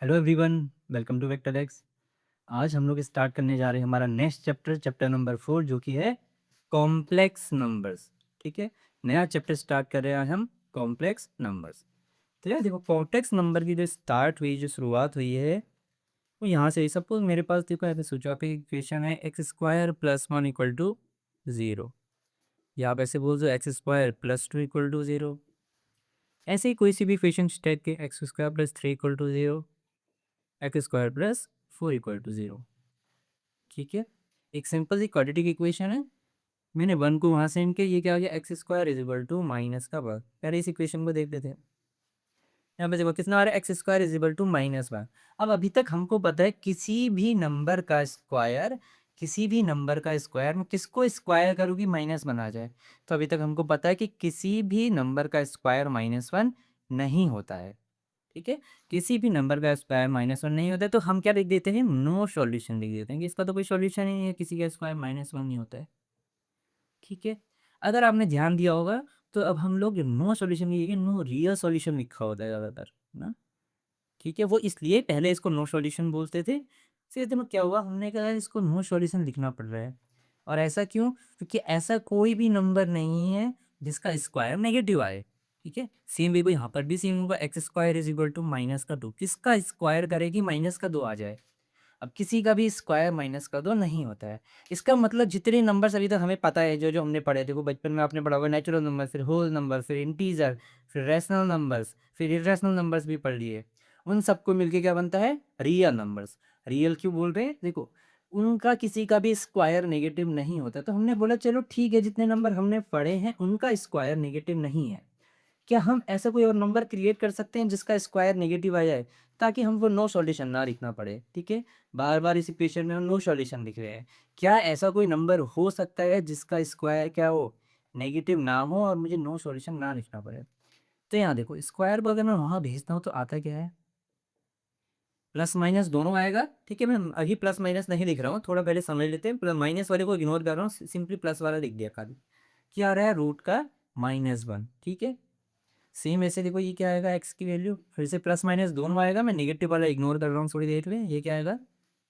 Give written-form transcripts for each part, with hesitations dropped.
Hello everyone, welcome to vector X. आज हम लोग स्टार्ट करने जा रहे हैं हमारा नेक्स्ट चैप्टर, चैप्टर नंबर 4, जो कि है कॉम्प्लेक्स नंबर्स। ठीक है, नया चैप्टर स्टार्ट कर रहे हैं हम, कॉम्प्लेक्स नंबर्स। तो यार देखो, कॉम्प्लेक्स नंबर की जो स्टार्ट हुई, जो शुरुआत हुई है, वो यहाँ से। सपोज मेरे पास देखो, ऐसे सोचो, आप इक्वेशन है x square plus one equal to zero, या आप ऐसे बोल दो x square plus two equal to zero. ऐसे ही कोई सी भी इक्वेशन टाइप के, x square plus three equal to zero, x square plus four equal to zero. ठीक है, एक सिंपल सी क्वाड्रेटिक इक्वेशन है। मैंने वन को वहाँ से इनके, ये क्या हो गया, x square is equal to minus का वर्ग। पहले इस इक्वेशन को देख लेते हैं। यहाँ पे देखो कितना आ रहा है, x square is equal to minus one. अब अभी तक हमको पता है किसी भी नंबर का स्क्वायर, किसी भी नंबर का स्क्वायर में किसको स्क्वायर करूँ कि माइनस वन आ जाए। तो अभी तक हमको पता है कि किसी भी नंबर का स्क्वायर माइनस वन नहीं होता है। ठीक है, किसी भी नंबर का स्क्वायर माइनस वन नहीं होता है, तो हम क्या लिख देते हैं, नो सॉल्यूशन लिख देते हैं कि इसका तो कोई सॉल्यूशन ही नहीं है, किसी का स्क्वायर माइनस वन नहीं होता है। ठीक है, अगर आपने ध्यान दिया होगा तो अब हम लोग नो सॉल्यूशन लिखेंगे, नो रियल सॉल्यूशन लिखा होता है ज़्यादातर ना। ठीक है, वो इसलिए पहले इसको नो सॉल्यूशन बोलते थे। फिर दिन क्या हुआ, हमने कहा इसको नो सॉल्यूशन लिखना पड़ रहा है। और ऐसा क्यों, क्योंकि ऐसा कोई भी नंबर नहीं है जिसका स्क्वायर नेगेटिव आए। ठीक है, सेम वे को यहाँ पर भी सेम होगा, x square is equal to minus का दो, किसका स्क्वायर करेगी माइनस का दो आ जाए। अब किसी का भी स्क्वायर माइनस का दो नहीं होता है। इसका मतलब जितने नंबर्स अभी तक हमें पता है, जो जो हमने पढ़े थे, वो बचपन में आपने पढ़ा होगा, नेचुरल नंबर, फिर होल नंबर, फिर इंटीजर, फिर रैशनल नंबर्स, फिर इरेशनल नंबर्स भी पढ़ लिए। उन सबको मिलके क्या बनता है, रियल नंबर्स। रियल क्यों बोल रहे हैं, देखो उनका किसी का भी स्क्वायर नेगेटिव नहीं होता। तो हमने बोला चलो ठीक है, जितने नंबर हमने पढ़े हैं उनका स्क्वायर नेगेटिव नहीं है, क्या हम ऐसा कोई और नंबर क्रिएट कर सकते हैं जिसका स्क्वायर नेगेटिव आ जाए, ताकि हमको नो सॉल्यूशन ना लिखना पड़े। ठीक है, बार बार इस इक्वेशन में हम नो सॉल्यूशन लिख रहे हैं। क्या ऐसा कोई नंबर हो सकता है जिसका स्क्वायर क्या हो, नेगेटिव ना हो, और मुझे नो सॉल्यूशन ना लिखना पड़े। तो यहाँ देखो, स्क्वायर को अगर मैं वहाँ भेजता हूँ तो आता क्या है, प्लस माइनस दोनों आएगा। ठीक है, मैं अभी प्लस माइनस नहीं लिख रहा हूँ, थोड़ा पहले समझ लेते हैं। प्लस माइनस वाले को इग्नोर कर रहा हूँ, सिंपली प्लस वाला लिख दिया खाली। क्या आ रहा है, रूट का माइनस वन। ठीक है, सेम ऐसे देखो, ये क्या आएगा, एक्स की वैल्यू फिर से प्लस माइनस दोनों आएगा। मैं नेगेटिव वाला इग्नोर कर रहा हूँ थोड़ी देर में, ये क्या आएगा,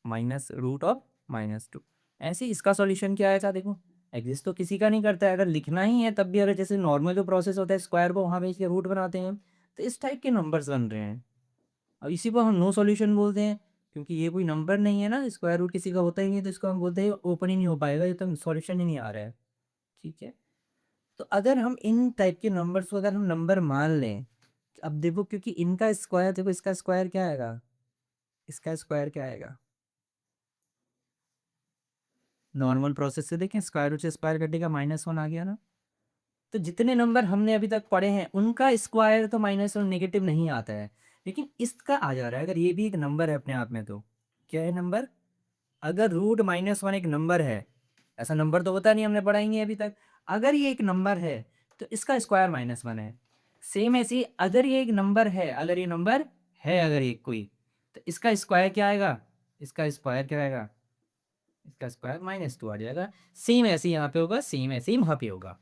minus root of minus two. ऐसे इसका सॉल्यूशन क्या आएगा, देखो एग्जिस्ट तो किसी का नहीं करता है, अगर लिखना ही है तब भी अगर जैसे नॉर्मल जो प्रोसेस होता है, स्क्वायर को वहाँ भेज के रूट बनाते हैं, तो इस टाइप के नंबर्स बन रहे हैं। अब इसी को हम नो सॉल्यूशन बोलते हैं, क्योंकि ये कोई नंबर नहीं है ना, स्क्वायर रूट किसी का होता ही नहीं है, तो इसको हम बोलते हैं ओपन ही नहीं हो पाएगा, ये तो सॉल्यूशन ही नहीं आ रहा है। ठीक है, तो अगर हम इन टाइप के नंबर्स को अगर हम नंबर मान लें, अब देखो क्योंकि इनका स्क्वायर, देखो इसका स्क्वायर क्या आएगा, इसका स्क्वायर क्या आएगा, नॉर्मल प्रोसेस से देखें, स्क्वायर रूट से स्क्वायर कटेगा, माइनस वन आ गया ना। तो जितने नंबर हमने अभी तक पढ़े हैं उनका स्क्वायर तो माइनस वन नेगेटिव नहीं आता है, लेकिन इसका आ जा रहा है। अगर ये भी एक नंबर है अपने आप में, तो क्या है नंबर, अगर रूट माइनस वन एक नंबर है, ऐसा नंबर तो होता नहीं, हमने पढ़ा ही नहीं अभी तक। अगर ये एक नंबर है तो इसका स्क्वायर माइनस वन है। सेम ऐसे ही अगर ये एक नंबर है, अगर ये नंबर है, अगर ये कोई, तो इसका स्क्वायर क्या आएगा, इसका स्क्वायर क्या आएगा, इसका स्क्वायर माइनस टू आ जाएगा। सेम ऐसे ही यहाँ पे होगा, सेम ऐसे ही वहाँ पे होगा।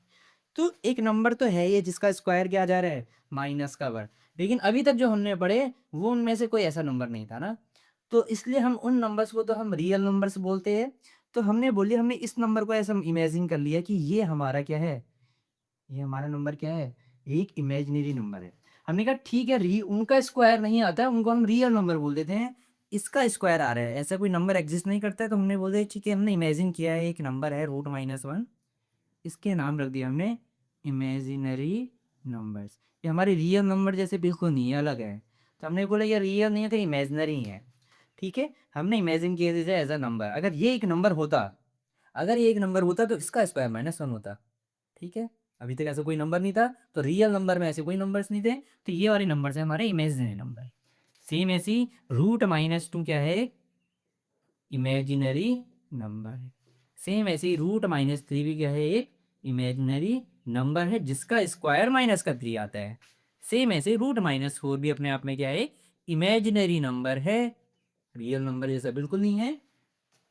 तो एक नंबर तो है ये जिसका स्क्वायर क्या जा रहा है, माइनस का वर्ग। लेकिन अभी तक जो हमने पढ़े वो उनमें से कोई ऐसा नंबर नहीं था ना, तो इसलिए हम उन नंबर्स को तो हम रियल नंबर्स बोलते हैं। तो हमने बोलिए, हमने इस नंबर को ऐसा इमेजिन कर लिया कि ये हमारा क्या है, ये हमारा नंबर क्या है, एक इमेजिनरी नंबर है। हमने कहा ठीक है, री उनका स्क्वायर नहीं आता है, उनको हम रियल नंबर बोल देते हैं। इसका स्क्वायर आ रहा है, ऐसा कोई नंबर एग्जिस्ट नहीं करता है, तो हमने बोल दिया ठीक है, हमने इमेजिन किया है एक नंबर है रूट माइनस वन, इसके नाम रख दिया हमने इमेजिनरी नंबर्स। ये हमारे रियल नंबर जैसे बिल्कुल नहीं है, अलग है। तो हमने बोला ये रियल नहीं है, तो इमेजिनरी है। ठीक है, हमने इमेजिन किया जैसे एज अ नंबर, अगर ये एक नंबर होता, अगर ये एक नंबर होता तो इसका स्क्वायर माइनस वन होता। ठीक है, अभी तक ऐसा कोई नंबर नहीं था, तो रियल नंबर में ऐसे कोई नंबर्स नहीं थे, तो ये वाले नंबर्स है हमारे इमेजिनरी नंबर। सेम ऐसी रूट माइनस टू क्या है, इमेजिनरी नंबर है। सेम ऐसे ही रूट माइनस थ्री भी क्या है, एक इमेजिनरी नंबर है जिसका स्क्वायर माइनस का थ्री आता है। सेम ऐसे रूट माइनस फोर भी अपने आप में क्या है, इमेजिनरी नंबर है, रियल नंबर जैसा बिल्कुल नहीं है,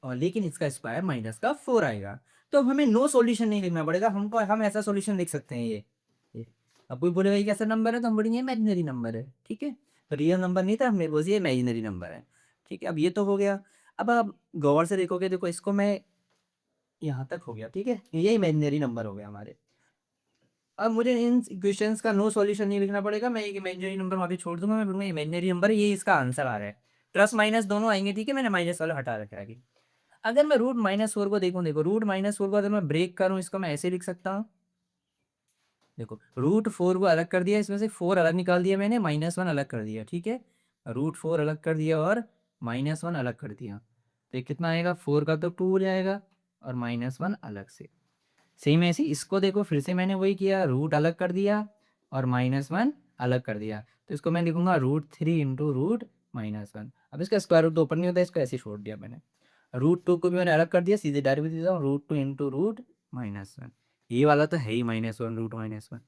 और लेकिन इसका स्क्वायर माइनस का फोर आएगा। तो अब हमें नो सॉल्यूशन नहीं लिखना पड़ेगा, हमको हम ऐसा सॉल्यूशन लिख सकते हैं ये। अब कोई बोलेगा ये कैसा नंबर है, तो हम बोलेंगे इमेजिनरी नंबर है। ठीक है, रियल नंबर नहीं था, हमने बोल दिया इमेजिनरी नंबर है। ठीक है, अब ये तो हो गया। अब आप गौर से देखोगे, देखो इसको मैं यहाँ तक हो गया, ठीक है, ये इमेजिनरी नंबर हो गया हमारे। अब मुझे इन इक्वेशंस का नो सॉल्यूशन नहीं लिखना पड़ेगा, मैं एक इमेजिनरी नंबर वहाँ पे छोड़ दूंगा, मैं बोलूँगा इमेजिनरी नंबर ये इसका आंसर आ रहा है। प्लस माइनस दोनों आएंगे, ठीक है, मैंने माइनस वाला हटा रखा है अभी। अगर मैं रूट माइनस फोर को देखूँ, देखो रूट माइनस फोर को अगर मैं ब्रेक करूँ, इसको मैं ऐसे लिख सकता हूँ। देखो रूट फोर को अलग कर दिया, इसमें से फोर अलग निकाल दिया मैंने, माइनस वन अलग कर दिया, ठीक है, रूट फोर अलग कर दिया और माइनस वन अलग कर दिया, तो ये कितना आएगा, फोर का तो टू हो जाएगा और माइनस वन अलग से। सेम ऐसे इसको देखो, फिर से मैंने वही किया, रूट अलग कर दिया और माइनस वन अलग कर दिया, तो इसको मैं लिखूंगा root three into root minus one. अब इसका स्क्वायर रूट तो ओपन नहीं होता, इसको ऐसे ही छोड़ दिया मैंने। रूट टू को भी मैंने अलग कर दिया, सीधे डायरेक्ट देता हूँ, root two into root minus one. ये वाला तो है ही minus one root minus one,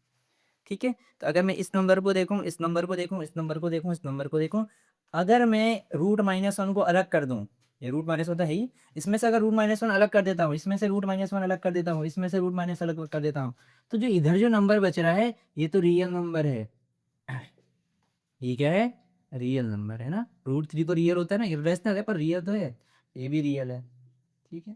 ठीक है। तो अगर मैं इस नंबर को देखूँ, इस नंबर को देखूँ, इस नंबर को देखूँ, इस नंबर को देखूँ, अगर मैं रूट माइनस वन को अलग कर दूँ, ये रूट माइनस वन तो है ही, इसमें से अगर रूट माइनस वन अलग कर देता हूँ, इसमें से रूट माइनस वन अलग कर देता हूँ, इसमें से रूट माइनस अलग कर देता हूँ, तो जो इधर जो नंबर बच रहा है ये तो रियल नंबर है। ये क्या है, रियल नंबर है ना। रूट थ्री तो रियल होता है ना, इरेशनल है पर रियल तो है, ये भी रियल है, ठीक है।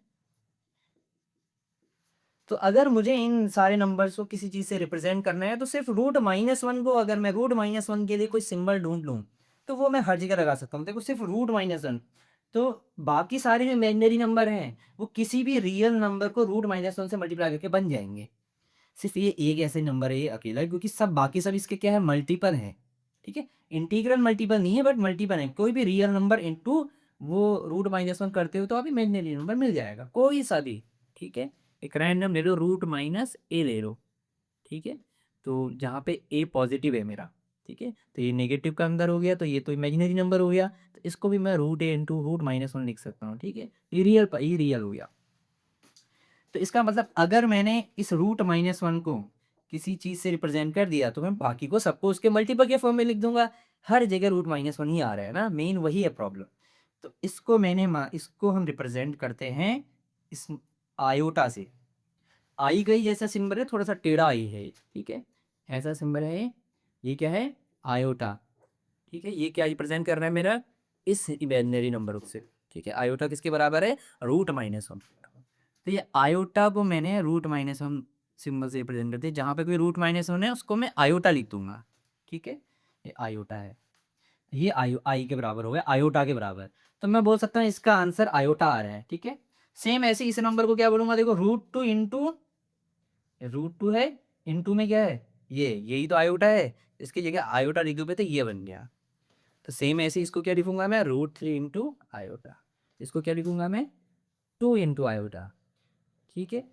तो अगर मुझे इन सारे नंबर्स को किसी चीज़ से रिप्रेजेंट करना है, तो सिर्फ रूट माइनस वन को अगर मैं रूट माइनस वन के लिए कोई सिंबल ढूंढ लूँ, तो वो मैं हर जगह लगा सकता हूँ। देखो सिर्फ रूट माइनस वन, तो बाकी सारे जो इमेजिनरी नंबर हैं वो किसी भी रियल नंबर को रूट माइनस वन से मल्टीप्लाई करके बन जाएंगे। सिर्फ ये एक ऐसे नंबर है ये अकेला, क्योंकि सब बाकी सब इसके क्या है, मल्टीपल है, ठीक है। इंटीग्रल मल्टीपल नहीं है बट मल्टीपल है, कोई भी रियल नंबर इंटू वो रूट माइनस वन करते हो तो आप इमेजिनरी नंबर मिल जाएगा कोई सा भी, ठीक है। एक रैंडम ले लो, रूट माइनस ए ले लो, ठीक है, तो जहाँ पे ए पॉजिटिव है मेरा, ठीक है, तो ये नेगेटिव का अंदर हो गया, तो ये तो इमेजिनरी नंबर हो गया, तो इसको भी मैं रूट ए इंटू रूट माइनस वन लिख सकता हूँ, ठीक है, ये रियल हो गया। तो इसका मतलब अगर मैंने इस रूट माइनस वन को किसी चीज़ से रिप्रेजेंट कर दिया, तो मैं बाकी को सबको उसके मल्टीपल के फॉर्म में लिख दूंगा। हर जगह रूट माइनस वन ही आ रहा है ना, मेन वही है प्रॉब्लम। तो इसको इसको हम रिप्रेजेंट करते हैं इस आयोटा से। आई गई जैसा सिंबल है, थोड़ा सा टेढ़ा आई है, ठीक है, ऐसा सिंबल है ये क्या है, आयोटा, ठीक है। ये क्या रिप्रेजेंट कर रहा है मेरा, इस इमेजिनरी नंबर से, ठीक है। आयोटा किसके बराबर है, रूट माइनस वन। तो ये आयोटा को मैंने रूट माइनस वन सिंबल से रिप्रेजेंट करते हैं, जहाँ पे कोई रूट माइनस वन है उसको मैं आयोटा लिख दूंगा, ठीक है। ये आयोटा है, ये आई के बराबर हो गया, आयोटा के बराबर। तो मैं बोल सकता हूँ इसका आंसर आयोटा आ रहा है, ठीक है। सेम ऐसे इस नंबर को क्या बोलूंगा, देखो root two into, root two है, इंटू में क्या है, ये यही तो आयोटा है, इसकी जगह आयोटा लिख दूँ पे तो ये बन गया। तो सेम ऐसे इसको क्या लिखूंगा मैं, रूट थ्री इंटू आयोटा, इसको क्या लिखूंगा मैं, टू इंटू आयोटा, ठीक है।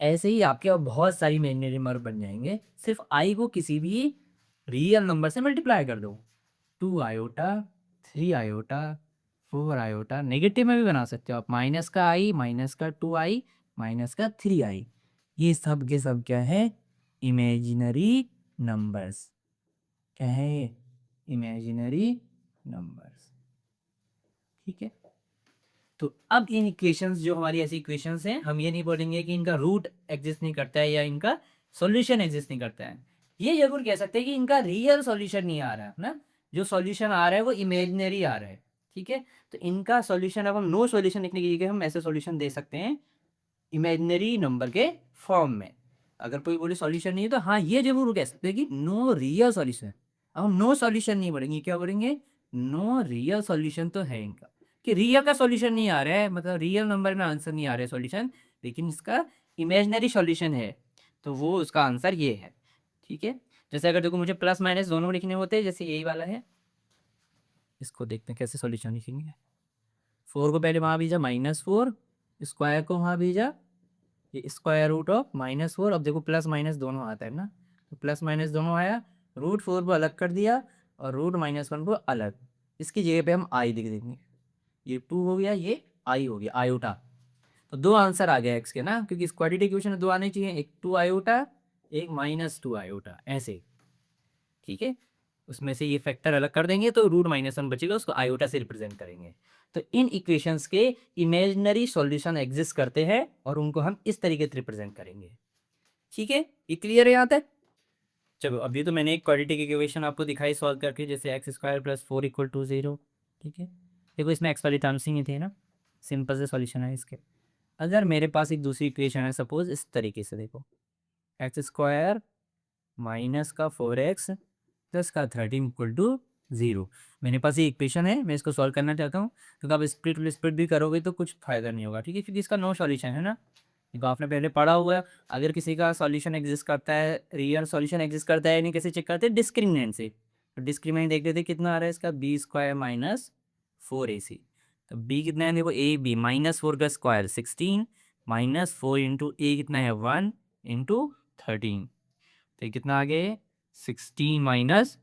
ऐसे ही आपके और बहुत सारी इमेजिनरी नंबर बन जाएंगे, सिर्फ आई को किसी भी रियल नंबर से मल्टीप्लाई कर दो। Two iota, three iota, four iota, negative में भी बना सकते हो आप, माइनस का आई, माइनस का टू आई, माइनस का थ्री आई, ये सब के सब क्या है, इमेजिनरी नंबर्स, क्या है ये, इमेजिनरी नंबर्स, ठीक है। तो अब इन इक्वेशंस जो हमारी ऐसी इक्वेशंस हैं, हम ये नहीं बोलेंगे कि इनका रूट एग्जिस्ट नहीं करता है या इनका सॉल्यूशन एग्जिस्ट नहीं करता है, ये जरूर कह सकते हैं कि इनका रियल सॉल्यूशन नहीं आ रहा है ना, जो सॉल्यूशन आ रहा है वो इमेजिनरी आ रहा है, ठीक है। तो इनका सॉल्यूशन, अब हम नो सॉल्यूशन लिखने की जगह हम ऐसे सॉल्यूशन दे सकते हैं इमेजिनरी नंबर के फॉर्म में। अगर कोई बोले सॉल्यूशन नहीं है, तो हाँ ये जरूर कह सकते हैं कि नो रियल सॉल्यूशन। अब हम नो सॉल्यूशन नहीं बोलेंगे, क्या बोलेंगे, नो रियल सॉल्यूशन तो है इनका, कि रियल का सॉल्यूशन नहीं आ रहा है, मतलब रियल नंबर में आंसर नहीं आ रहा है सॉल्यूशन, लेकिन इसका इमेजिनरी सॉल्यूशन है, तो वो उसका आंसर ये है, ठीक है। जैसे अगर देखो मुझे प्लस माइनस दोनों लिखने होते हैं, जैसे यही वाला है, इसको देखते हैं कैसे सॉल्यूशन लिखेंगे। फोर को पहले वहाँ भेजा, माइनस फोर, स्क्वायर को वहाँ भेजा, ये square root of minus four. अब देखो प्लस माइनस दोनों आता है ना, तो प्लस माइनस दोनों आया, रूट फोर को अलग कर दिया और रूट माइनस वन को अलग, इसकी जगह पे हम आई लिख देंगे, ये टू हो गया, ये आई हो गया, आयोटा। तो दो आंसर आ गया एक्स के ना, क्योंकि क्वाड्रेटिक इक्वेशन में दो आने चाहिए, एक टू आयोटा, एक माइनस टू आयोटा, ऐसे, ठीक है। उसमें से ये फैक्टर अलग कर देंगे तो रूट माइनस वन बचेगा, उसको आयोटा से रिप्रेजेंट करेंगे। तो इन इक्वेशंस के इमेजिनरी सॉल्यूशन एग्जिस्ट करते हैं और उनको हम इस तरीके से रिप्रेजेंट करेंगे, ठीक है। ये क्लियर है यहाँ तक। चलो अभी तो मैंने एक क्वाड्रेटिक इक्वेशन आपको दिखाई सॉल्व करके, जैसे x square plus 4 equal to 0। ठीक है, देखो इसमें एक्स वाली टर्म्स ही नहीं थे ना, सिंपल से सॉल्यूशन है इसके। अगर मेरे पास एक दूसरी इक्वेशन है सपोज इस तरीके से, देखो एक्स स्क्वायर माइनस का 4x प्लस का 13 इक्वल टू 0। मेरे पास ये इक्वेशन है, मैं इसको सॉल्व करना चाहता हूँ, क्योंकि आप स्प्लिट स्प्लिट भी करोगे तो कुछ फायदा नहीं होगा। ठीक है, क्योंकि इसका नो सॉल्यूशन है ना, देखो आपने पहले पढ़ा हुआ है। अगर किसी का सॉल्यूशन एग्जिस्ट करता है, रियल सॉल्यूशन एग्जिस्ट करता है नहीं, कैसे चेक करते हैं, डिस्क्रिमिनेंट से। तो डिस्क्रिमिनेंट देख लेते कितना आ रहा है इसका, बी स्क्वायर माइनस 4ac। तो बी कितना है देखो, ए बी माइनस 4 का स्क्वायर 16 माइनस 4 इंटू ए कितना है 1 इंटू 13। तो ये कितना आ गया, 16 माइनस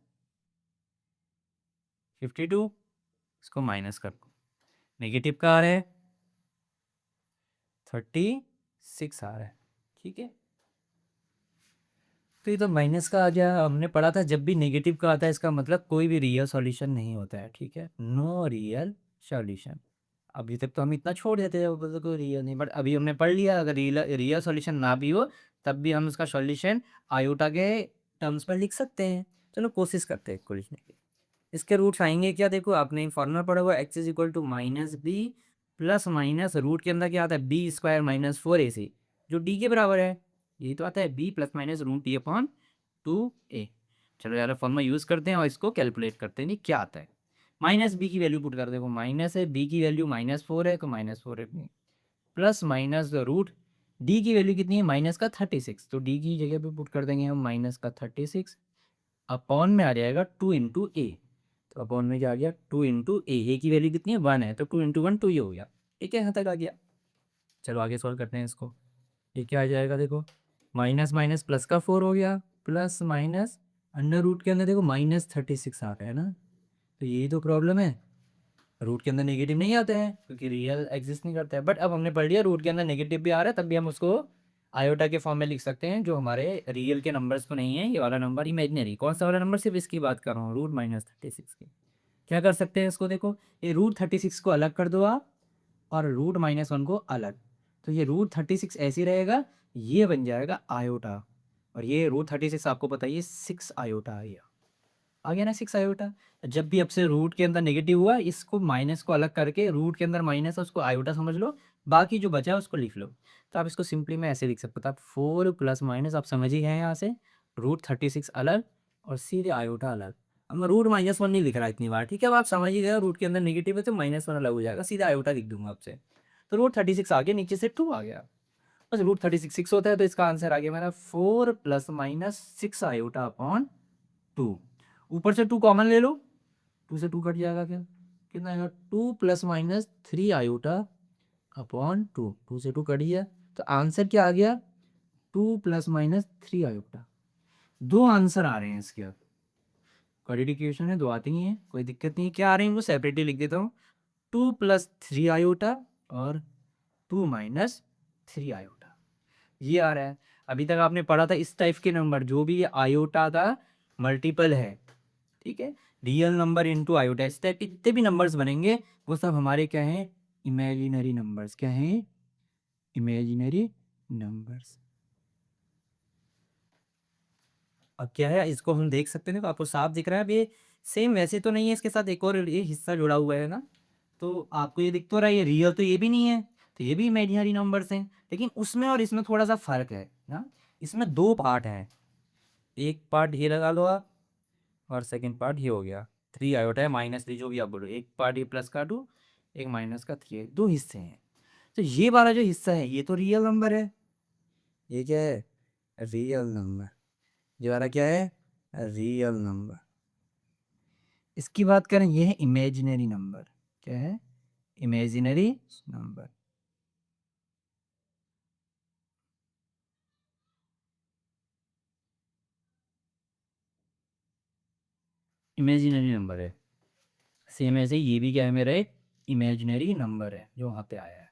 52, इसको माइनस कर दो, नेगेटिव का आ रहा है 36 आ रहा है। ठीक है, तो ये तो माइनस का आ गया। हमने पढ़ा था जब भी नेगेटिव का आता है इसका मतलब कोई भी रियल सॉल्यूशन नहीं होता है। ठीक है, नो रियल सॉल्यूशन। अभी तक तो हम इतना छोड़ देते हैं, वो बोलते कोई रियल नहीं, बट अभी हमने पढ़ लिया अगर रियल रियल सॉल्यूशन ना भी हो तब भी हम उसका सॉल्यूशन आयोटा के टर्म्स पर लिख सकते हैं। चलो कोशिश करते हैं इसको लिखने की। इसके रूट्स आएंगे क्या, देखो आपने फॉर्मूला पढ़ा हुआ x is equal to minus b plus minus root के अंदर क्या आता है, बी स्क्वायर माइनस 4ac, जो डी के बराबर है। यही तो आता है b plus minus root d upon 2a। चलो यार फॉर्मूला यूज़ करते हैं और इसको कैलकुलेट करते हैं, नहीं क्या आता है। माइनस बी की वैल्यू पुट कर, देखो माइनस है, बी की वैल्यू -4 है तो -4 है, प्लस माइनस रूट डी की वैल्यू कितनी है, माइनस का 36, तो डी की जगह पे पुट कर देंगे हम माइनस का 36, अपॉन में आ जाएगा 2 इंटू ए। तो अपॉन में क्या आ गया, 2 इंटू ए की वैल्यू कितनी है 1 है, तो 2 इंटू 1 2 ही हो गया। ठीक है, यहाँ तक आ गया। चलो आगे सॉल्व करते हैं इसको। ये क्या आ जाएगा, देखो माइनस माइनस प्लस का 4 हो गया, प्लस माइनस अंडर रूट के अंदर देखो -36 आ रहा है ना। तो यही तो प्रॉब्लम है, रूट के अंदर नेगेटिव नहीं आते हैं क्योंकि रियल एग्जिस्ट नहीं करता है। बट अब हमने पढ़ लिया रूट के अंदर नेगेटिव भी आ रहा है, तब भी हम उसको आयोटा के फॉर्म में लिख सकते हैं, जो हमारे रियल के नंबर्स तो नहीं है। ये वाला नंबर इमेजिनरी, कौन सा वाला नंबर, सिर्फ इसकी बात कर रहा हूँ, रूट -36 की। क्या कर सकते हैं इसको, देखो ये रूट 36 को अलग कर दो आप, और रूट -1 को अलग। तो ये रूट 36 ऐसे ही रहेगा, ये बन जाएगा आयोटा। और ये रूट 36 आपको पता है ये 6 आयोटा आ गया ना, 6 आयोटा। जब भी आपसे रूट के अंदर नेगेटिव हुआ, इसको माइनस को अलग करके रूट के अंदर माइनस है उसको आयोटा समझ लो, बाकी जो बचा है उसको लिख लो। तो आप इसको सिंपली मैं ऐसे लिख सकता था, 4 प्लस माइनस, आप समझ ही गए यहाँ से, रूट 36 अलग और सीधे आयोटा अलग। अब मैं रूट -1 नहीं लिख रहा इतनी बार, ठीक है, अब आप समझ ही गए, रूट के अंदर नेगेटिव है तो -1 अलग हो जाएगा, सीधा आयोटा लिख दूंगा आपसे। तो रूट 36 आ गया, नीचे से 2 आ गया, बस रूट 36 6 होता है, तो इसका आंसर आ गया मेरा 4 प्लस माइनस 6 आयोटा अपॉन 2। ऊपर से 2 कॉमन ले लो, 2 से 2 कट जाएगा, क्या कितना आएगा, 2 प्लस माइनस 3 आयोटा अपॉन 2, 2 से 2 कट गया, तो आंसर क्या आ गया, 2 प्लस माइनस 3 आयोटा। दो आंसर आ रहे हैं इसके। अब क्वाड्रेटिक इक्वेशन है, दो आती ही हैं, कोई दिक्कत नहीं है, क्या आ रहे हैं वो सेपरेटली लिख देता हूँ, 2 प्लस 3 आयोटा और 2 माइनस 3 आयोटा, ये आ रहा है। अभी तक आपने पढ़ा था इस टाइप के नंबर जो भी ये आयोटा का मल्टीपल है, ठीक है, रियल नंबर इनटू आयोटा, इस टाइप के जितने भी नंबर्स बनेंगे वो सब हमारे क्या हैं, इमेजिनरी नंबर्स। क्या हैं, इमेजिनरी नंबर्स। अब क्या है, इसको हम देख सकते हैं, तो आपको साफ दिख रहा है। अब ये सेम वैसे तो नहीं है, इसके साथ एक और ये हिस्सा जुड़ा हुआ है ना, तो आपको ये दिख तो रहा है, ये रियल तो ये भी नहीं है, तो ये भी इमेजिनरी नंबर्स हैं, लेकिन उसमें और इसमें थोड़ा सा फर्क है ना। इसमें दो पार्ट हैं, एक पार्ट ये लगा लो आप, और सेकंड पार्ट ये हो गया, 3 आयोटा है -3, जो भी आप बोलो, एक पार्ट ये प्लस का 2, एक माइनस का 3 है, दो हिस्से हैं। तो ये वाला जो हिस्सा है ये तो रियल नंबर है, ये क्या है, रियल नंबर। ये वाला क्या है, रियल नंबर। इसकी बात करें, ये है इमेजिनरी नंबर। क्या है, इमेजिनरी नंबर। इमेजिनरी नंबर है, सेम ऐसे ही ये भी क्या है, मेरा एक इमेजिनरी नंबर है जो वहाँ पे आया है।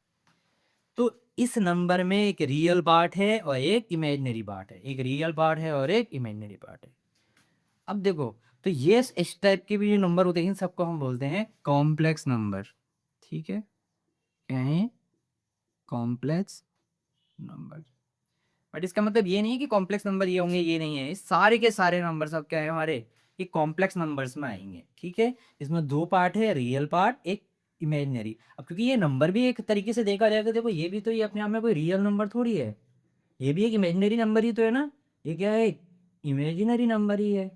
तो इस नंबर में एक रियल पार्ट है और एक इमेजिनरी पार्ट है, एक रियल पार्ट है और एक इमेजिनरी पार्ट है। अब देखो, तो ये इस टाइप के भी जो नंबर होते हैं इन सबको हम बोलते हैं कॉम्प्लेक्स नंबर। ठीक है, क्या है, कॉम्प्लेक्स नंबर। बट इसका मतलब ये नहीं है कि कॉम्प्लेक्स नंबर ये होंगे, ये नहीं है। ये सारे के सारे नंबर सब क्या है हमारे, ये कॉम्प्लेक्स नंबर्स में आएंगे। ठीक है, इसमें दो पार्ट है, रियल पार्ट, एक इमेजिनरी। अब क्योंकि ये नंबर भी एक तरीके से देखा जाएगा, देखो ये भी तो, ये अपने आप में कोई रियल नंबर थोड़ी है, ये भी एक इमेजिनरी नंबर ही तो है ना। ये क्या है, इमेजिनरी नंबर ही है।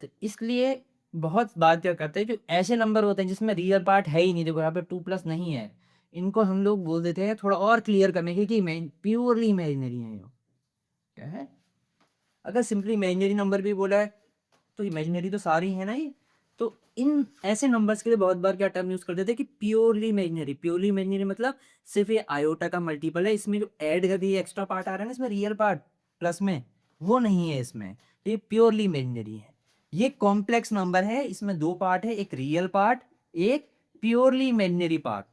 तो इसलिए बहुत बात क्या करते हैं, जो ऐसे नंबर होते हैं जिसमें रियल पार्ट है ही नहीं, देखो यहाँ पे 2+ नहीं है, इनको हम लोग बोल देते हैं थोड़ा और क्लियर करने के कि प्योरली इमेजिनरी है। ये क्या है, अगर सिंपली इमेजिनरी नंबर भी बोला है तो इमेजिनरी तो सारी है ना ये। तो इन ऐसे नंबर्स के लिए बहुत बार क्या टर्म यूज कर देते हैं कि प्योरली इमेजिनरी। प्योरली इमेजिनरी मतलब सिर्फ ये आयोटा का मल्टीपल है, इसमें जो ऐड कर दिए एक्स्ट्रा पार्ट आ रहा है ना इसमें, रियल पार्ट प्लस में, वो नहीं है इसमें, ये प्योरली इमेजिनरी है। ये कॉम्प्लेक्स नंबर है, इसमें दो पार्ट है, एक रियल पार्ट, एक प्योरली इमेजिनरी पार्ट।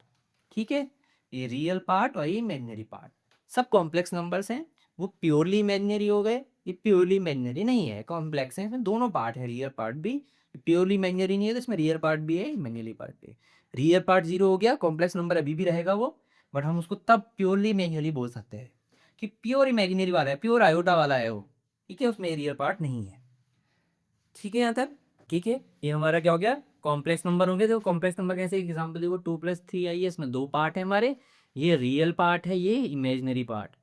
ठीक है, ये रियल पार्ट और ये इमेजिनरी पार्ट सब कॉम्प्लेक्स नंबर्स हैं। वो प्योरली इमेजिनरी हो गए, ये प्योरली इमेजिनरी नहीं है, कॉम्प्लेक्स है, इसमें दोनों पार्ट है, रियल पार्ट भी। प्योरली इमेजिनरी नहीं है तो इसमें रियल पार्ट भी है, इमेजिनरी पार्ट भी है। रियल पार्ट 0 हो गया, कॉम्प्लेक्स नंबर अभी भी रहेगा वो, बट हम उसको तब प्योरली इमेजिनरी बोल सकते हैं कि प्योर इमेजिनरी वाला है, प्योर आयोटा वाला है वो। ठीक है, उसमें रियल पार्ट नहीं है। ठीक है यहाँ तक। ठीक है, ये हमारा क्या हो गया, कॉम्प्लेक्स नंबर हो गए। देखो कॉम्प्लेक्स नंबर कैसे, एग्जाम्पल देखो 2+3 आई है, इसमें दो पार्ट है हमारे, ये रियल पार्ट है, ये इमेजिनरी पार्ट।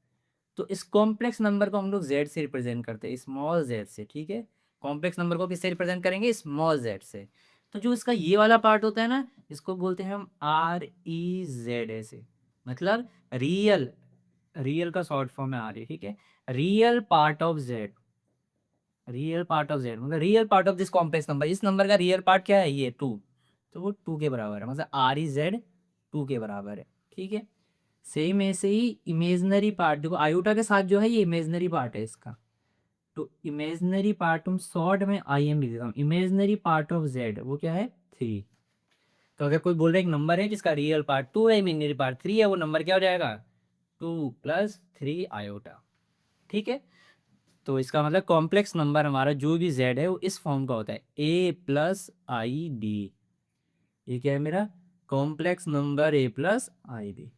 तो इस कॉम्प्लेक्स नंबर को हम लोग जेड से रिप्रेजेंट करते हैं, स्मॉल जेड से। ठीक है, कॉम्प्लेक्स नंबर को किससे रिप्रेजेंट करेंगे, स्मॉल जेड से। तो जो इसका ये वाला पार्ट होता है ना, इसको बोलते हैं हम REZ ऐसे, मतलब रियल, रियल का शॉर्ट फॉर्म है RE। ठीक है, real part of Z, real part of Z मतलब real part of this complex number. इस नंबर का रियल पार्ट क्या है, ये 2, तो वो 2 के बराबर है, मतलब REZ 2 के बराबर है। ठीक है, सेम ऐसे ही इमेजनरी पार्ट, देखो आयोटा के साथ जो है ये इमेजनरी पार्ट है इसका, तो इमेजनरी पार्ट हम शॉर्ट में IM लिख देता हूँ, इमेजनरी पार्ट ऑफ जेड वो क्या है 3। तो अगर कोई बोल रहा है एक नंबर है जिसका रियल पार्ट 2 है, इमेजनरी पार्ट 3 है, वो नंबर क्या हो जाएगा, 2+3 आयोटा। ठीक है, तो इसका मतलब कॉम्प्लेक्स नंबर हमारा जो भी जेड है वो इस फॉर्म का होता है, A+ID। ये क्या है मेरा कॉम्प्लेक्स नंबर A+ID।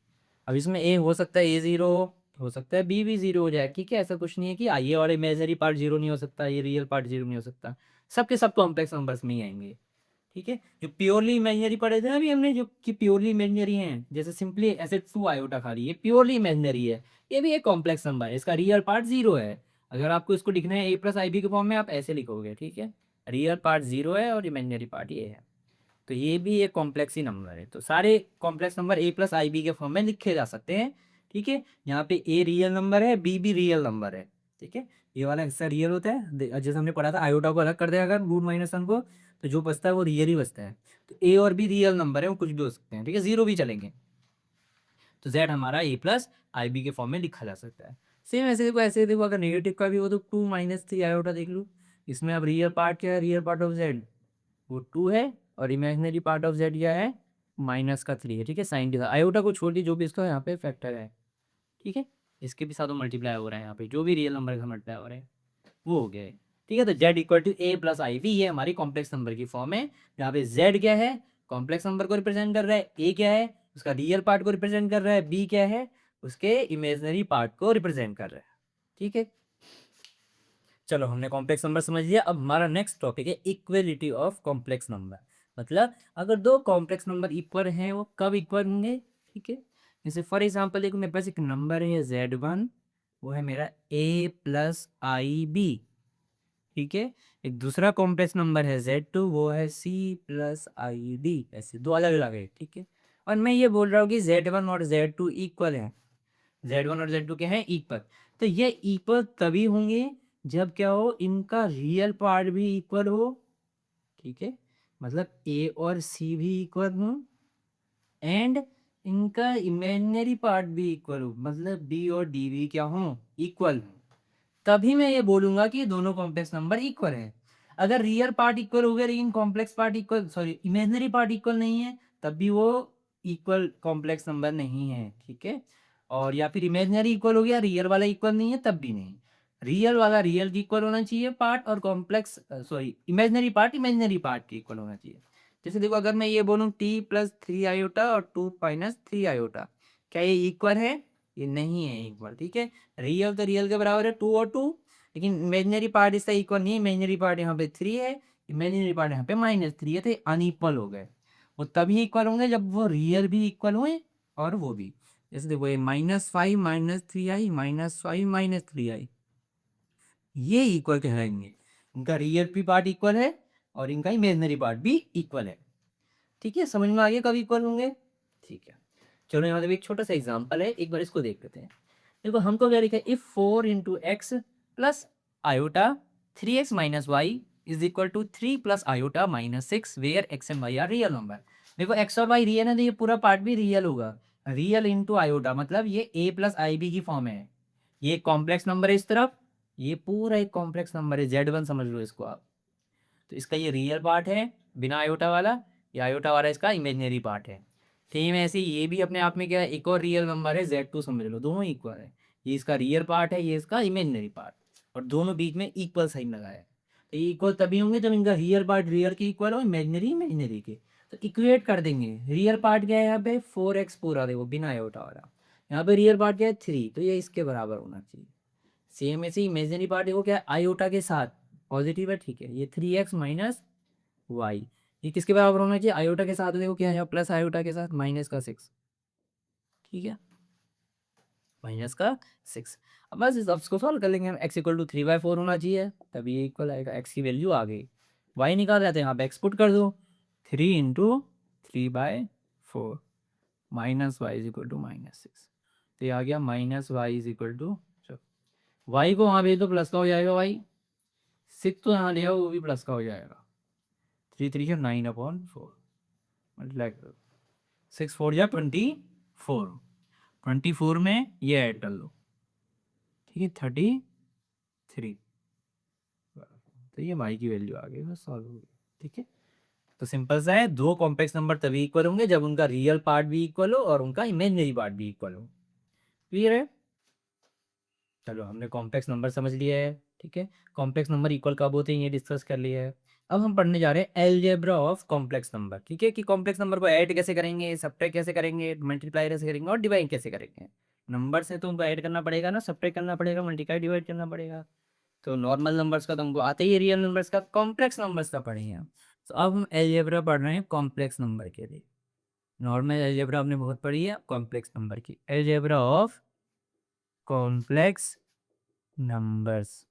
अब इसमें ए हो सकता है, A 0 हो सकता है, बी भी 0 हो जाए। ठीक है, ऐसा कुछ नहीं है कि ये और इमेजिनरी पार्ट 0 नहीं हो सकता, ये रियल पार्ट 0 नहीं हो सकता, सबके सब कॉम्प्लेक्स नंबर्स में ही आएंगे। ठीक है, जो प्योरली इमेजिनरी पढ़े थे ना अभी हमने, जो कि प्योरली इमेजिनरी हैं, जैसे सिंपली ऐसे 2 आयोटा खाली, ये प्योरली इमेजिनरी है, ये भी एक कॉम्प्लेक्स नंबर है, इसका रियल पार्ट 0 है। अगर आपको इसको लिखना है A+IB के फॉर्म में, आप ऐसे लिखोगे। ठीक है, रियल पार्ट 0 है और इमेजिनरी पार्ट ये है, तो ये भी एक कॉम्प्लेक्स ही नंबर है। तो सारे कॉम्प्लेक्स नंबर A+IB के फॉर्म में लिखे जा सकते हैं। ठीक है, यहाँ पे A रियल नंबर है, B भी रियल नंबर है। ठीक है, ये वाला हिस्सा रियल होता है, जैसे हमने पढ़ा था आयोटा को अलग कर दिया अगर रूट माइनस वन को, तो जो बचता है वो रियल ही बचता है। तो A और B रियल नंबर है, वो कुछ भी हो सकते हैं। ठीक है, 0 भी चलेंगे। तो Z हमारा A+IB के फॉर्म में लिखा जा सकता है। सेम ऐसे देखो अगर नेगेटिव का भी हो तो 2-3 आयोटा देख लो, इसमें अब रियल पार्ट क्या है, रियल पार्ट ऑफ Z वो 2 है, और इमेजिनरी पार्ट ऑफ जेड क्या है, -3 है। ठीक है, साइन के साथ, आयोटा को छोड़ दी, जो भी इसका यहाँ पे फैक्टर है। ठीक है, इसके भी साथ मल्टीप्लाई हो रहा है, यहाँ पे जो भी रियल नंबर का मल्टीप्लाई हो रहा है वो हो गया है। ठीक है, तो Z = A+IB, ये हमारी कॉम्प्लेक्स नंबर की फॉर्म है, यहाँ पे Z क्या है, कॉम्प्लेक्स नंबर को रिप्रेजेंट कर रहा है, A क्या है उसका रियल पार्ट को रिप्रेजेंट कर रहा है, B क्या है उसके इमेजिनरी पार्ट को रिप्रेजेंट कर रहा है। ठीक है, चलो हमने कॉम्प्लेक्स नंबर समझ लिया। अब हमारा नेक्स्ट टॉपिक है इक्वलिटी ऑफ कॉम्प्लेक्स नंबर, मतलब अगर दो कॉम्प्लेक्स नंबर इक्वल हैं वो कब इक्वल होंगे। ठीक है, जैसे फॉर एग्जांपल देखो मेरे पास एक नंबर है Z1, वो है मेरा A+IB। ठीक है, एक दूसरा कॉम्प्लेक्स नंबर है Z2, वो है C+ID। ऐसे दो अलग अलग है। ठीक है, और मैं ये बोल रहा हूँ कि Z1 और Z2 इक्वल है, Z1 और Z2 के हैं इक्वल। तो ये इक्वल तभी होंगे जब क्या हो, इनका रियल पार्ट भी इक्वल हो। ठीक है, मतलब A और C भी इक्वल हो, एंड इनका इमेजिनरी पार्ट भी इक्वल हो, मतलब B और D भी क्या हो, इक्वल हो। तभी मैं ये बोलूंगा कि दोनों कॉम्प्लेक्स नंबर इक्वल है। अगर रियल पार्ट इक्वल हो गया लेकिन complex part equal, sorry imaginary part equal नहीं है, तब भी वो इक्वल कॉम्प्लेक्स नंबर नहीं है। ठीक है, और या फिर इमेजिनरी इक्वल हो गया, रियल वाला इक्वल नहीं है, तब भी नहीं। रियल वाला रियल की इक्वल होना चाहिए पार्ट, और complex sorry imaginary part imaginary part की इक्वल होना चाहिए। जैसे देखो अगर मैं ये बोलूँ T+3 आयोटा और 2 - 3 आयोटा, क्या ये इक्वल है, ये नहीं है इक्वल, ठीक है। रियल तो रियल के बराबर है 2 और 2, लेकिन इमेजिनरी पार्ट इसका इक्वल नहीं है। इमेजिनरी पार्ट यहाँ पे 3 है, इमेजिनरी पार्ट यहाँ पे -3 है, तो अनइक्वल हो गए। वो तभी इक्वल होंगे जब वो रियल भी इक्वल हुए और वो भी। जैसे देखो ये -5 -3i -5 -3i, ये इक्वल कहलाएंगे। इनका रियल भी पार्ट इक्वल है और इनका इमेजिनरी पार्ट भी इक्वल है, ठीक है। समझ में आ गया कब इक्वल होंगे, ठीक है। चलो यहाँ पे एक छोटा सा एग्जांपल है, एक बार इसको देख लेते हैं। देखो हमको क्या लिखा है, if 4 into x plus iota 3x minus y is equal to 3 plus iota -6 where x and y are real number. देखो एक्स और वाई रियल है तो ये पूरा पार्ट भी रियल होगा। रियल इंटू आयोटा मतलब ये a प्लस आई बी की फॉर्म है। ये कॉम्प्लेक्स नंबर है इस तरफ, ये पूरा एक कॉम्प्लेक्स नंबर है, Z1 समझ लो इसको आप। तो इसका ये रियल पार्ट है बिना आयोटा वाला, ये आयोटा वाला इसका इमेजिनरी पार्ट है। सेम ऐसे ये भी अपने आप में क्या है, एक और रियल नंबर है Z2 समझ लो, दोनों इक्वल है। ये इसका रियल पार्ट है, ये इसका इमेजिनरी पार्ट, और दोनों बीच में इक्वल साइन लगा है। तो ये इक्वल तभी होंगे जब इनका रियल पार्ट रियल के इक्वल हो, इमेजिनरी इमेजिनरी के। तो इक्वेट कर देंगे। रियल पार्ट क्या है यहाँ पे 4x पूरा, देखो बिना आयोटा वाला। यहाँ पे रियल पार्ट क्या है 3, तो ये इसके बराबर होना चाहिए। सेम ऐसे इमेजिनरी पार्ट देखो क्या है, आयोटा के साथ पॉजिटिव है, ठीक है। ये 3x माइनस वाई, ये किसके बराबर होना चाहिए, आयोटा के साथ। देखो क्या है, प्लस आयोटा के साथ -6, ठीक है, -6। अब बस इस ऑप्शन को सॉल्व कर लेंगे हम। x इक्वल टू 3/4 होना चाहिए, तभी ये इक्वल आएगा। x की वैल्यू आ गई, y निकाल रहे थे, यहाँ पे x पुट कर दो। 3 into 3/4 minus y is equal to -6, तो ये आ गया -y is equal to, y को वहाँ भेज दो, प्लस का हो जाएगा वाई। 6 तो यहाँ ले आओ, वो भी प्लस का हो जाएगा। 3 3 9/4 मल्टीप्लाई करो, 6 4 या 24, 24 में ये ऐड कर लो, ठीक है, 33। तो ये y की वैल्यू आ गई, बस सॉल्व हो गई, ठीक है। तो सिंपल सा है, दो कॉम्प्लेक्स नंबर तभी इक्वल होंगे जब उनका रियल पार्ट भी इक्वल हो और उनका इमेजिनरी पार्ट भी इक्वल हो। क्लियर है। चलो हमने कॉम्प्लेक्स नंबर समझ लिया है, ठीक है। कॉम्प्लेक्स नंबर इक्वल कब होते हैं ये डिस्कस कर लिया है। अब हम पढ़ने जा रहे हैं अलजेब्रा ऑफ कॉम्प्लेक्स नंबर, ठीक है, कि कॉम्प्लेक्स नंबर को ऐड कैसे करेंगे, सब्ट्रैक्ट कैसे करेंगे, मल्टीप्लाई कैसे करेंगे और डिवाइड कैसे करेंगे। नंबर से तो उनको ऐड करना पड़ेगा ना, सब्ट्रैक्ट करना पड़ेगा, मल्टीप्लाई डिवाइड करना पड़ेगा। तो नॉर्मल नंबर्स का तो हमको आते ही, रियल नंबर्स का, कॉम्प्लेक्स नंबर्स का पढ़ेंगे हम। तो अब हम अलजेब्रा पढ़ रहे हैं कॉम्प्लेक्स नंबर के लिए। नॉर्मल अलजेब्रा हमने बहुत पढ़ी है, कॉम्प्लेक्स नंबर की अलजेब्रा ऑफ कॉम्प्लेक्स नंबर्स,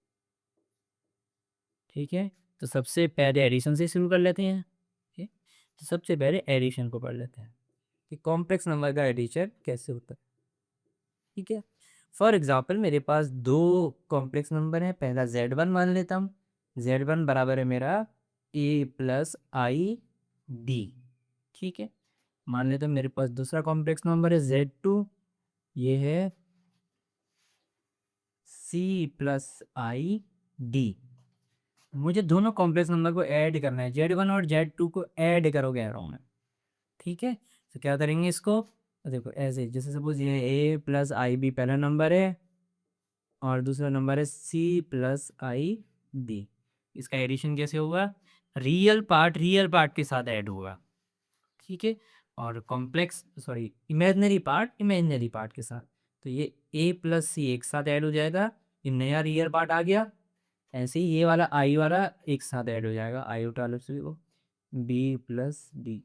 ठीक है। तो सबसे पहले एडिशन से शुरू कर लेते हैं, ठीक है। तो सबसे पहले एडिशन को पढ़ लेते हैं कि कॉम्प्लेक्स नंबर का एडिशन कैसे होता है, ठीक है। फॉर एग्जांपल मेरे पास दो कॉम्प्लेक्स नंबर हैं, पहला Z1 मान लेता हूँ। Z1 बराबर है मेरा a प्लस आई डी, ठीक है। मान लेते हैं मेरे पास दूसरा कॉम्प्लेक्स नंबर है Z2, ये है c प्लस आई डी। मुझे दोनों कॉम्प्लेक्स नंबर को ऐड करना है, Z1 और Z2 को ऐड करो कह रहा हूँ मैं, ठीक है। तो क्या करेंगे इसको, तो देखो ऐसे, जैसे सपोज ये a प्लस आई बी पहला नंबर है और दूसरा नंबर है c प्लस आई डी। इसका एडिशन कैसे होगा, रियल पार्ट के साथ ऐड होगा, ठीक है। और कॉम्प्लेक्स सॉरी इमेजिनरी पार्ट के साथ। तो ये a प्लस सी एक साथ ऐड हो जाएगा, ये नया रियल पार्ट आ गया। ऐसे ही ये वाला आई वाला एक साथ ऐड हो जाएगा, आयोटा अलग से वो b प्लस डी,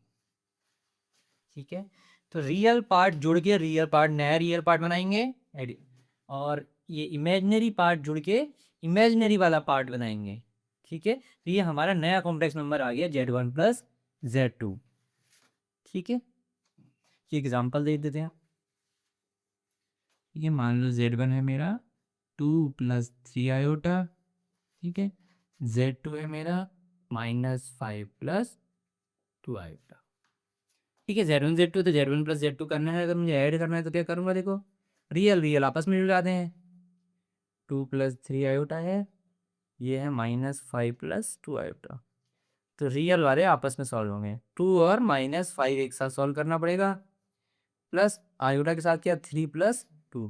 ठीक है। तो रियल पार्ट जुड़ के रियल पार्ट, नया रियल पार्ट बनाएंगे, और ये इमेजिनरी पार्ट जुड़ के इमेजिनरी वाला पार्ट बनाएंगे, ठीक है। तो ये हमारा नया कॉम्प्लेक्स नंबर आ गया Z1 प्लस Z2, ठीक है। ये एग्जांपल दे देते हैं। ये मान लो Z1 है मेरा 2 प्लस 3 आयोटा, ठीक है। Z2 है मेरा -5 प्लस 2 आयोटा, ठीक है। Z1 Z2, तो Z1 प्लस Z2 करना है, अगर मुझे ऐड करना है तो क्या करूँगा, देखो रियल रियल आपस में जुड़ जाते हैं। 2 प्लस 3 आयोटा है, ये है -5 प्लस 2 आयोटा। तो रियल वाले आपस में सॉल्व होंगे, 2 और -5 एक साथ सॉल्व करना पड़ेगा, प्लस आयोटा के साथ क्या 3 प्लस 2,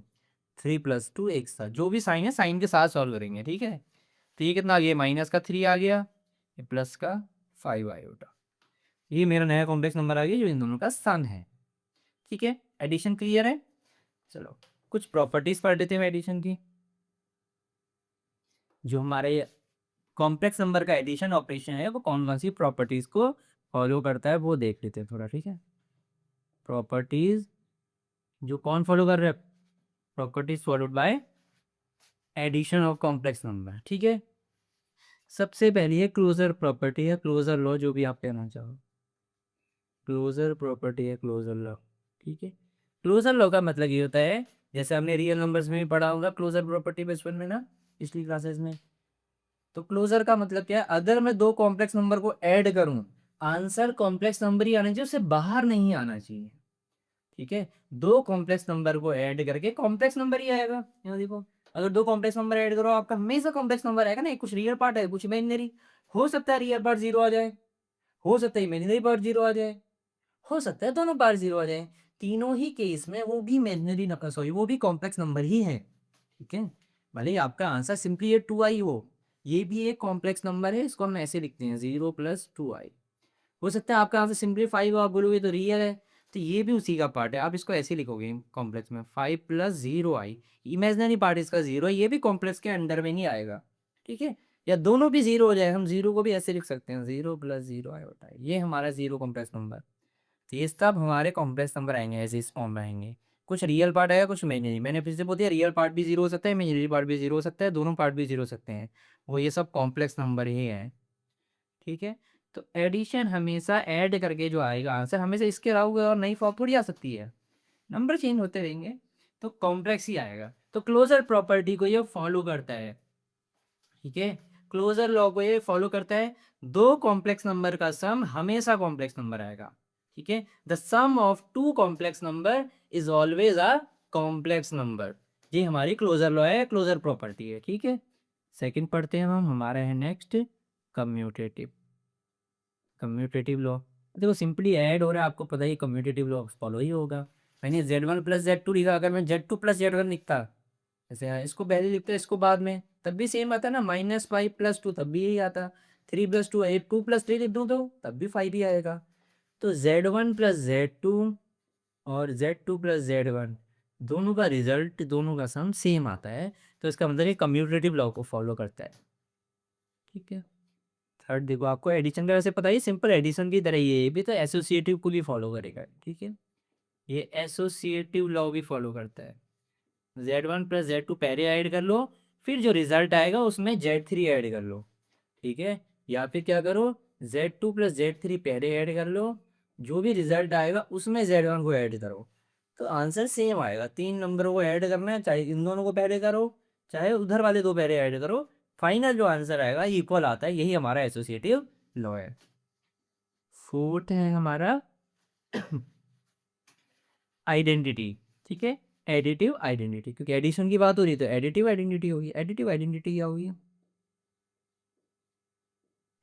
3 प्लस 2 एक साथ, जो भी साइन है साइन के साथ सॉल्व करेंगे, ठीक है। तो ये कितना आ गया, -3 आ गया, ये प्लस का 5 आयोटा। ये मेरा नया कॉम्प्लेक्स नंबर आ गया जो इन दोनों का सन है, ठीक है। एडिशन क्लियर है। चलो कुछ प्रॉपर्टीज पढ़ लेते हैं एडिशन की, जो हमारे कॉम्प्लेक्स नंबर का एडिशन ऑपरेशन है वो कौन कौन सी प्रॉपर्टीज को फॉलो करता है वो देख लेते हैं थोड़ा, ठीक है। प्रॉपर्टीज जो कौन फॉलो कर रहे हैं, properties followed by addition of complex number, ठीक है। सबसे पहली है क्लोजर प्रॉपर्टी है, क्लोजर लॉ जो भी आप कहना चाहो, क्लोजर प्रॉपर्टी है क्लोजर लॉ, ठीक है। क्लोजर लॉ का मतलब ये होता है, जैसे हमने रियल नंबर्स में भी पढ़ा होगा क्लोजर प्रॉपर्टी बचपन में ना, पिछली क्लासेस में। तो क्लोजर का मतलब क्या है, अगर मैं दो कॉम्प्लेक्स नंबर को ऐड करूं, आंसर कॉम्प्लेक्स नंबर ही आना चाहिए, उससे बाहर नहीं आना चाहिए, ठीक है। दो कॉम्प्लेक्स नंबर को ऐड करके कॉम्प्लेक्स नंबर ही आएगा। यहाँ देखो, अगर दो कॉम्प्लेक्स नंबर ऐड करो आपका हमेशा कॉम्प्लेक्स नंबर आएगा ना, कुछ रियल पार्ट है कुछ इमेजिनरी। हो सकता है रियल पार्ट जीरो आ जाए, हो सकता है इमेजिनरी पार्ट जीरो आ जाए, हो सकता है दोनों पार्ट जीरो आ जाए। तीनों ही केस में वो भी इमेजिनरी नंबर, सॉरी वो भी कॉम्प्लेक्स नंबर ही है, ठीक है। भले ही आपका आंसर सिंपली ये 2i हो, ये भी एक कॉम्प्लेक्स नंबर है, इसको हम ऐसे लिखते हैं 0 + 2i। हो सकता है आपका आंसर सिंपली 5 आप बोलोगे तो रियल है, तो ये भी उसी का पार्ट है, आप इसको ऐसे लिखोगे कॉम्प्लेक्स में 5 + 0i। इमेजिनरी पार्ट इसका जीरो है, ये भी कॉम्प्लेक्स के अंडर में नहीं आएगा, ठीक है। या दोनों भी जीरो हो जाए, हम जीरो को भी ऐसे लिख सकते हैं 0 + 0i होता है, ये हमारा जीरो कॉम्प्लेक्स नंबर। तो ये सब हमारे कॉम्प्लेक्स नंबर आएंगे, ऐसे इस फॉर्म में आएंगे। कुछ रियल पार्ट आएगा कुछ इमेजिनरी, मैंने फिर से बोल दिया रियल पार्ट भी जीरो हो सकता है, इमेजिनरी पार्ट भी जीरो हो सकता है, दोनों पार्ट भी जीरो हो सकते हैं, वो ये सब कॉम्प्लेक्स नंबर ही है, ठीक है। तो एडिशन हमेशा ऐड करके जो आएगा आंसर हमेशा इसके अलावा और नई फॉर्म थोड़ी आ सकती है, नंबर चेंज होते रहेंगे तो कॉम्प्लेक्स ही आएगा। तो क्लोजर प्रॉपर्टी को ये फॉलो करता है, ठीक है। क्लोजर लॉ को ये फॉलो करता है, दो कॉम्प्लेक्स नंबर का सम हमेशा कॉम्प्लेक्स नंबर आएगा, ठीक है। The sum of two complex number is always a complex number, ये हमारी क्लोजर लॉ है, क्लोजर प्रॉपर्टी है, ठीक है। सेकंड पढ़ते हैं हम, हमारा है नेक्स्ट कम्यूटेटिव, कम्यूटेटिव लॉ। देखो सिंपली ऐड हो रहा है, आपको पता ही कम्यूटेटिव लॉ फॉलो ही होगा। मैंने Z1 + Z2 लिखा, अगर मैं Z2 + Z1 लिखता, जैसे यहाँ इसको पहले लिखते हैं इसको बाद में, तब भी सेम आता ना, -5 + 2 तब भी यही आता, 3 + 2 8, 2 + 3 लिख दूँ तो तब भी 5 ही आएगा। तो Z1 + Z2 और Z2 + Z1 दोनों का रिजल्ट, दोनों का सम सेम आता है, तो इसका मतलब ये कम्यूटेटिव लॉ को फॉलो करता है, ठीक है। थर्ड देखो, आपको एडिशन का वैसे पता ही, सिंपल एडिशन की तरह ये भी तो एसोसिएटिव को भी फॉलो करेगा, ठीक है। ये एसोसिएटिव लॉ भी फॉलो करता है। Z1 + Z2 पहले ऐड कर लो, फिर जो रिजल्ट आएगा उसमें Z3 ऐड कर लो, ठीक है। या फिर क्या करो, Z2 + Z3 पहले ऐड कर लो, जो भी रिजल्ट आएगा उसमें Z1 को ऐड करो, तो आंसर सेम आएगा। तीन नंबरों को ऐड करना है, चाहे इन दोनों को पहले करो चाहे उधर वाले दो पहले ऐड करो, फाइनल जो आंसर आएगा इक्वल आता है, यही हमारा एसोसिएटिव लॉ है। फोर्थ है हमारा आइडेंटिटी, ठीक है। एडिटिव आइडेंटिटी, क्योंकि एडिशन की बात हो रही है तो एडिटिव आइडेंटिटी होगी। एडिटिव आइडेंटिटी क्या होगी,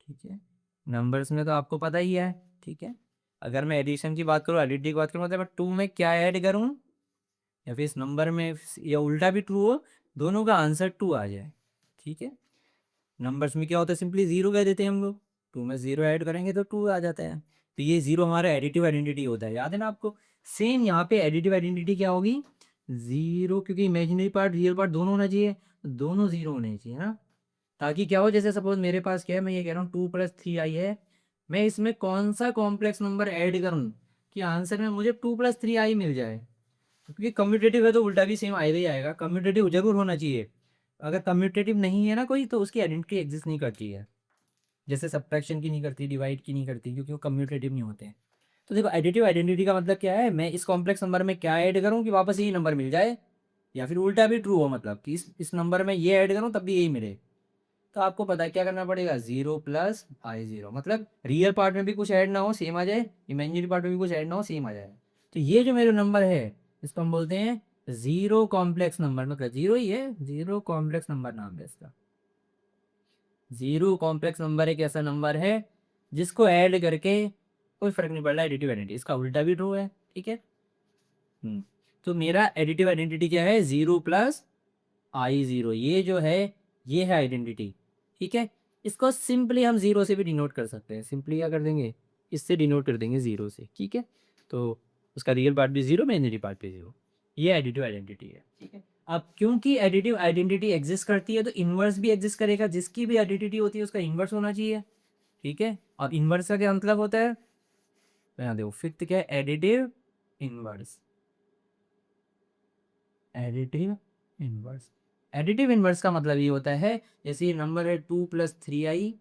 ठीक है। नंबर्स में तो आपको पता ही है, ठीक है। अगर मैं एडिशन की बात करूँ, आइडेंटिटी की बात करूँ, मतलब मैं टू में क्या ऐड करूँ, या फिर इस नंबर में, या उल्टा भी ट्रू हो, दोनों का आंसर टू आ जाए, ठीक है। नंबर्स में क्या होता है, सिंपली जीरो कह देते हैं हम लोग, टू में जीरो ऐड करेंगे तो टू आ जाता है, तो ये जीरो हमारा एडिटिव आइडेंटिटी होता है, याद है ना आपको। सेम यहाँ पे एडिटिव आइडेंटिटी क्या होगी, जीरो, क्योंकि इमेजिनरी पार्ट रियल पार्ट दोनों होना चाहिए, दोनों जीरो होने चाहिए ना, ताकि क्या हो, जैसे सपोज मेरे पास क्या है, मैं ये कह रहा हूँ 2 + 3i है, मैं इसमें कौन सा कॉम्प्लेक्स नंबर ऐड करूँ कि आंसर में मुझे 2 + 3i मिल जाए, क्योंकि कम्यूटेटिव है तो उल्टा भी सेम आएगा ही आएगा, कम्यूटेटिव जरूर होना चाहिए। अगर कम्यूटेटिव नहीं है ना कोई, तो उसकी आइडेंटिटी एग्जिस्ट नहीं करती है, जैसे सब्ट्रैक्शन की नहीं करती, डिवाइड की नहीं करती, क्योंकि वो कम्यूटेटिव नहीं होते हैं। तो देखो एडिटिव आइडेंटिटी का मतलब क्या है, मैं इस कॉम्प्लेक्स नंबर में क्या ऐड करूँ कि वापस यही नंबर मिल जाए, या फिर उल्टा भी ट्रू हो, मतलब कि इस नंबर में ये ऐड करूँ तब भी यही मिले। तो आपको पता है क्या करना पड़ेगा, 0 + i0, मतलब रियल पार्ट में भी कुछ ऐड ना हो सेम आ जाए, इमेजिनरी पार्ट में भी कुछ ऐड ना हो सेम आ जाए। तो ये जो मेरे नंबर है इसको हम बोलते हैं जीरो कॉम्प्लेक्स नंबर, मतलब जीरो ही है, जीरो कॉम्प्लेक्स नंबर नाम है इसका। जीरो कॉम्प्लेक्स नंबर एक ऐसा नंबर है जिसको ऐड करके कोई फर्क नहीं पड़ रहा एडिटिव आइडेंटिटी, इसका उल्टा भी ट्रू है, ठीक है। तो मेरा एडिटिव आइडेंटिटी क्या है, 0 + i0, ये जो है ये है आइडेंटिटी, ठीक है। इसको सिंपली हम जीरो से भी डिनोट कर सकते हैं, सिंपली क्या कर देंगे, इससे डिनोट कर देंगे जीरो से, ठीक है। तो उसका रियल पार्ट भी जीरो, इमेजिनरी पार्ट भी जीरो। ये एडिटिव आइडेंटिटी है, ठीक है। अब क्योंकि एडिटिव आइडेंटिटी एग्जिस्ट करती है तो इन्वर्स भी एग्जिस्ट करेगा, जिसकी भी आइडेंटिटी होती है उसका इन्वर्स होना चाहिए, ठीक है। और इन्वर्स का क्या मतलब होता है, तो यहाँ देखो फिफ्थ क्या है, additive inverse. Additive inverse, additive inverse का मतलब ये होता है, जैसे ये नंबर है 2+3i,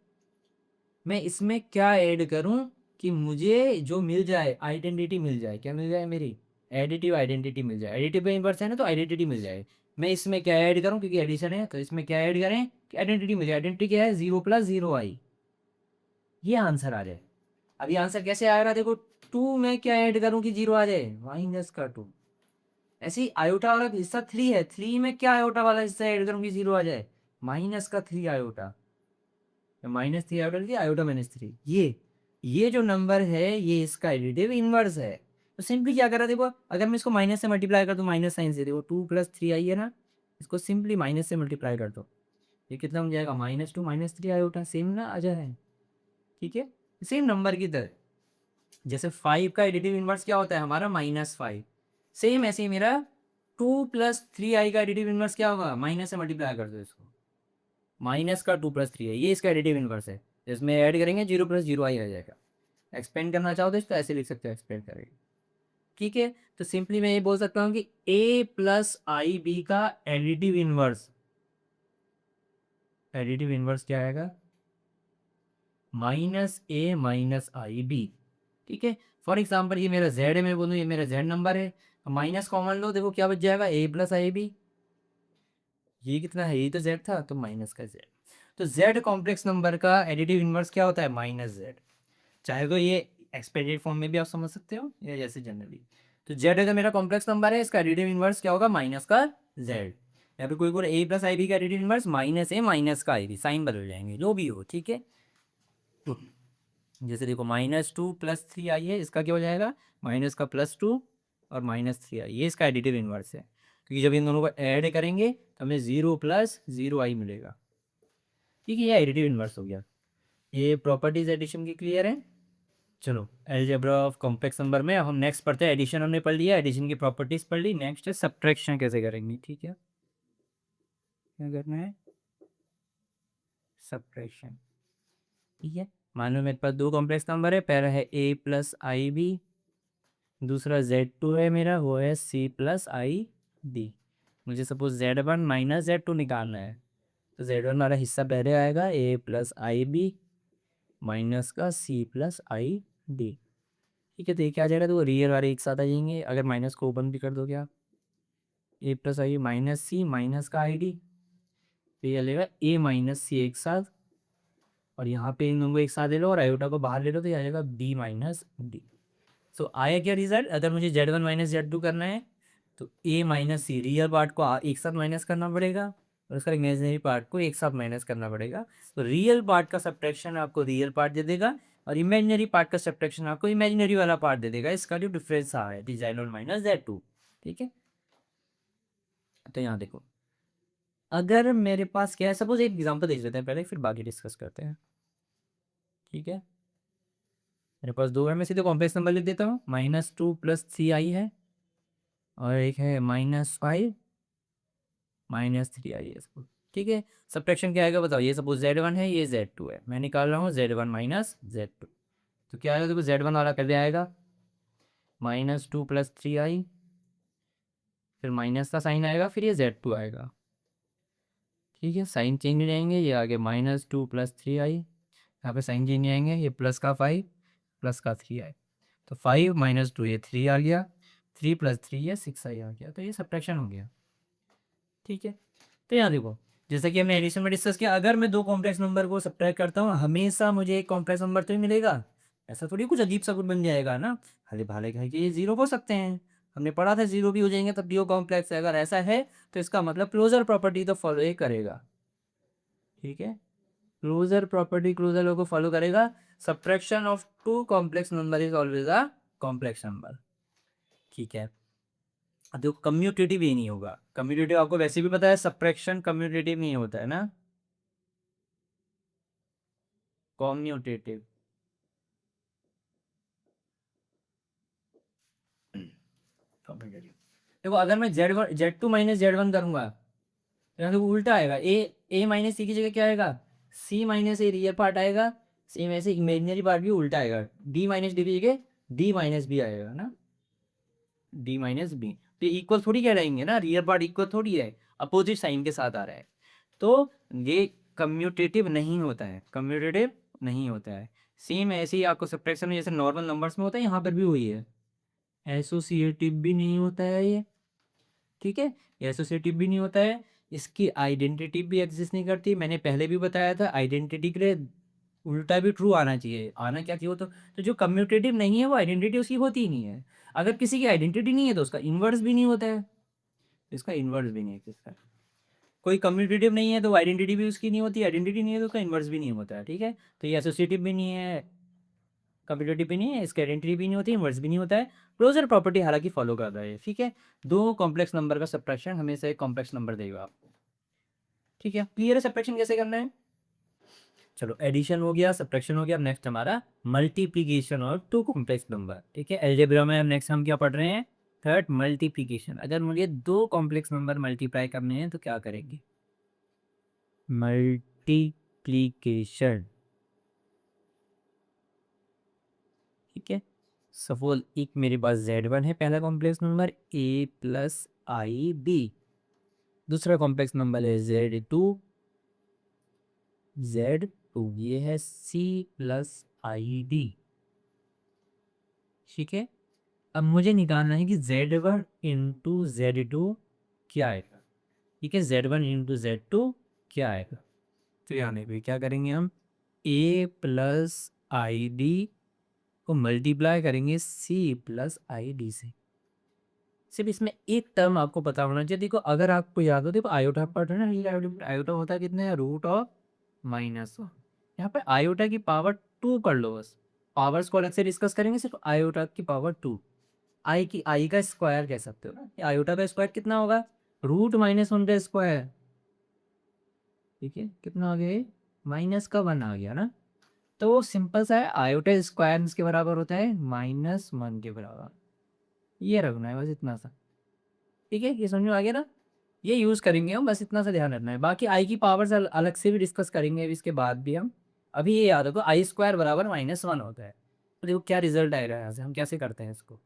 मैं इसमें क्या ऐड करूं कि मुझे जो मिल जाए आइडेंटिटी मिल जाए, क्या मिल जाए, मेरी एडिटिव आइडेंटिटी मिल जाए। एडिटिव इन्वर्स है ना, तो आइडेंटिटी मिल जाए। मैं इसमें क्या ऐड करूं, क्योंकि एडिशन है तो इसमें क्या ऐड करें कि आइडेंटिटी मिल जाए। आइडेंटिटी क्या है, 0+0i, ये आंसर आ जाए। अब ये आंसर कैसे आ रहा, देखो 2 में क्या ऐड करूं कि 0 आ जाए, -2। ऐसे ही आयोटा वाला हिस्सा 3 है, 3 में क्या आयोटा वाला हिस्सा ऐड करूं कि 0 आ जाए, -3 आयोटा। -3 आयोटा लिखिए, आयोटा -3, ये जो नंबर है ये इसका एडिटिव इनवर्स है। तो सिंपली क्या करा, देखो अगर मैं इसको माइनस से मल्टीप्लाई कर दूं, माइनस साइन से, देखो 2+3i है ना, इसको सिंपली माइनस से मल्टीप्लाई कर दो, ये कितना बन जाएगा, -2 -3 आयोटा, सेम ना आ जाए, ठीक है। सेम नंबर की तरह, जैसे 5 का एडिटिव इनवर्स क्या होता है हमारा, -5, सेम ऐसे ही मेरा 2+3i का एडिटिव इनवर्स क्या होगा, माइनस से मल्टीप्लाई कर दो इसको, माइनस का 2+3 है, ये इसका एडिटिव इनवर्स है। इसमें ऐड करेंगे 0+0i आ जाएगा। एक्सपेंड करना चाहो तो इसको ऐसे लिख सकते हो, एक्सपेंड करेंगे, ठीक है। तो सिंपली मैं ये बोल सकता हूँ कि a+ib का एडिटिव इनवर्स, एडिटिव इनवर्स क्या आएगा, -a-ib, ठीक है। फॉर एग्जाम्पल ये मेरा z है, मैं बोलूँ ये मेरा z नंबर है, माइनस कॉमन लो, देखो क्या बच जाएगा, a+ib, ये कितना है, ये तो z था, तो माइनस का z। तो z कॉम्प्लेक्स नंबर का एडिटिव इनवर्स क्या होता है, -z। चाहे तो ये एक्सपेंडेड फॉर्म में भी आप समझ सकते हो या जैसे जनरली। तो z अगर मेरा कॉम्प्लेक्स नंबर है, इसका एडिटिव इनवर्स क्या होगा, माइनस का z। या फिर कोई a+ib का एडिटिव इनवर्स -a माइनस का ib, साइन बदल जाएंगे जो भी हो, ठीक है। तो जैसे देखो -2+3i है, इसका क्या हो जाएगा, माइनस का +2 और -3i, ये इसका एडिटिव इनवर्स है, क्योंकि जब इन दोनों को ऐड करेंगे तो हमें 0+0i मिलेगा, ठीक है। ये एडिटिव इनवर्स हो गया। ये प्रॉपर्टीज एडिशन की क्लियर है। चलो अलजेब्रा ऑफ कॉम्प्लेक्स नंबर में अब हम नेक्स्ट पढ़ते हैं, एडिशन हमने पढ़ लिया, एडिशन की प्रॉपर्टीज पढ़ ली, नेक्स्ट है सब्ट्रैक्शन कैसे करेंगे, ठीक है। क्या करना है, सब्ट्रैक्शन, ठीक है। मान लो मेरे पास दो कॉम्प्लेक्स नंबर है, पहला है a+ib, दूसरा z2 है मेरा, वो है c+id। मुझे सपोज z1 -z2 निकालना है, तो z1 वाला हिस्सा पहले आएगा, a+ib माइनस का c+id, ठीक है। तो ये क्या आ जाएगा, तो रियल वाले एक साथ आ जाएंगे, अगर माइनस को ओपन भी कर दो, क्या a+i माइनस सी माइनस का id, तो ये लेगा a-c एक साथ, और यहाँ पे इन दोनों को एक साथ ले लो और आयोटा को बाहर ले लो, तो ये आ जाएगा b-d। सो आया क्या रिजल्ट, अगर मुझे z1 z2 करना है तो a-c रियल पार्ट को एक साथ माइनस करना पड़ेगा और उसका इमेजिनरी पार्ट को एक साथ माइनस करना पड़ेगा। तो रियल पार्ट का सब्ट्रैक्शन आपको रियल पार्ट दे देगा और इमेजिनरी पार्ट का सब्ट्रैक्शन आपको इमेजिनरी वाला पार्ट दे देगा। इसका जो डिफरेंस आ है z1 z2, ठीक है। तो यहाँ देखो, अगर मेरे पास क्या है, सपोज एक एग्जांपल देख लेते हैं पहले, फिर बाकी डिस्कस करते हैं, ठीक है। मेरे पास दो है, मैं सीधे कॉम्प्लेक्स नंबर लिख देता हूँ, -2+3i है और एक है -5 -3i है सपोज, ठीक है। सब्ट्रैक्शन क्या आएगा बताओ, ये सपोज z1 है, ये z2 है, मैं निकाल रहा हूँ z1 z2, तो क्या आएगा, देखो z1 वाला पहले आएगा -2+3i, फिर माइनस का साइन आएगा, फिर ये z2 आएगा, ठीक है। साइन चेंज हो जाएंगे, ये आगे -2+3i, यहाँ पे साइन चेंज नहीं आएंगे, ये प्लस का 5 प्लस का 3i, तो 5 - 2 ये 3 आ गया, 3+3 ये 6i आ गया, तो ये सब्ट्रैक्शन हो गया, ठीक है। तो यहाँ देखो, जैसा कि हमने एडिशन में डिस्कस किया, अगर मैं दो कॉम्प्लेक्स नंबर को सब्ट्रैक्ट करता हूँ हमेशा मुझे एक कॉम्प्लेक्स नंबर तो ही मिलेगा, ऐसा थोड़ी कुछ अजीब सा कुछ बन जाएगा ना, हले भाले कहे कि ये जीरो हो सकते हैं, हमने पढ़ा था जीरो भी हो जाएंगे तब भी वो कॉम्प्लेक्स है, अगर ऐसा है तो इसका मतलब क्लोजर प्रॉपर्टी तो फॉलो ही करेगा, ठीक है। क्लोजर प्रॉपर्टी क्लोजर लॉ को फॉलो करेगा, subtraction of two complex number is always a complex number, ठीक है। अब देखो कम्यूटेटिव ही नहीं होगा, कम्यूटेटिव आपको वैसे भी पता है, सब्ट्रैक्शन कम्यूटेटिव नहीं होता है ना, कम्यूटेटिव, कम्यूटेटिव देखो अगर मैं Z2 माइनस Z1 करूंगा तो यहाँ तो उल्टा आएगा, ए माइनस सी की जगह क्या आएगा, सी माइनस ए रियल पार्ट आएगा, सेम ऐसे इमेजिनरी पार्ट भी उल्टा आएगा, डी माइनस डी की जगह डी माइनस बी आएगा ना, डी माइनस बी। तो इक्वल थोड़ी कह रहेंगे ना, रियल पार्ट इक्वल थोड़ी है, अपोजिट साइन के साथ आ रहा है, तो ये कम्यूटेटिव नहीं होता है, कम्यूटेटिव नहीं होता है। सेम ऐसे ही आपको सब्ट्रैक्शन में जैसे नॉर्मल नंबर्स में होता है, यहाँ पर भी वही है, एसोसिएटिव भी नहीं होता है ये, ठीक है, एसोसिएटिव भी नहीं होता है, इसकी आइडेंटिटी भी एग्जिस्ट नहीं करती। मैंने पहले भी बताया था आइडेंटिटी के लिए उल्टा भी ट्रू आना चाहिए, आना क्या चाहिए हो तो जो कम्यूटेटिव नहीं है वो आइडेंटिटी उसकी होती ही नहीं है। अगर किसी की आइडेंटिटी नहीं है तो उसका इन्वर्स भी नहीं होता है, इसका इन्वर्स भी नहीं है किसका, कोई कम्यूटेटिव नहीं है तो आइडेंटिटी भी उसकी नहीं होती, आइडेंटिटी नहीं है तो उसका इन्वर्स भी नहीं होता है, ठीक है। तो ये एसोसिएटिव भी नहीं है, कम्यूटेटिव भी नहीं है, इसकी आइडेंटिटी भी नहीं होती, इन्वर्स भी नहीं होता है, क्लोजर प्रॉपर्टी हालांकि फॉलो कर रहा है, ठीक है। दो कॉम्प्लेक्स नंबर का सब्ट्रैक्शन हमेशा एक कॉम्प्लेक्स नंबर देगा आपको, ठीक है। क्लियर है सब्ट्रैक्शन कैसे करना है। चलो एडिशन हो गया, सब्ट्रैक्शन हो गया, नेक्स्ट हमारा मल्टीप्लिकेशन और टू कॉम्प्लेक्स नंबर, ठीक है। अलजेब्रा में नेक्स्ट हम क्या पढ़ रहे हैं, थर्ड मल्टीप्लिकेशन। अगर मुझे दो कॉम्प्लेक्स नंबर मल्टीप्लाई करने हैं तो क्या करेंगे, मल्टीप्लिकेशन, ठीक है। सपोज एक मेरे पास Z1 है पहला complex number, a plus i b, दूसरा कॉम्प्लेक्स नंबर है Z2 ये है C प्लस आई डी, ठीक है। अब मुझे निकालना है कि Z1 इंटू Z2 क्या आएगा, ठीक है, Z1 इंटू Z2 क्या आएगा। तो यहाँ पे क्या करेंगे हम, a प्लस आई डी को मल्टीप्लाई करेंगे C प्लस आई डी से। सिर्फ इसमें एक टर्म आपको पता होना चाहिए, देखो अगर आपको याद हो, देखो आयोटा पार्ट है ना, ये आयोटा होता है कितने, रूट ऑफ माइनस, यहाँ पे आयोटा की पावर 2 कर लो बस, पावर्स को अलग से डिस्कस करेंगे, सिर्फ आयोटा की पावर 2, आई का स्क्वायर कह सकते हो ना, आयोटा का स्क्वायर कितना होगा, रूट माइनस 1 का स्क्वायर, ठीक है, कितना आ गया ये, -1 आ गया ना। तो सिंपल सा है, आयोटा स्क्वायर के बराबर होता है -1 के बराबर, ये रखना है बस इतना सा, ठीक है, ये समझ में आ गया ना। ये यूज़ करेंगे हम, बस इतना सा ध्यान रखना है, बाकी आई की पावर्स अलग से भी डिस्कस करेंगे इसके बाद भी हम। अभी ये याद रखो आई स्क्वायर बराबर -1 होता है। तो देखो क्या रिजल्ट आएगा यहाँ से, हम कैसे करते हैं इसको,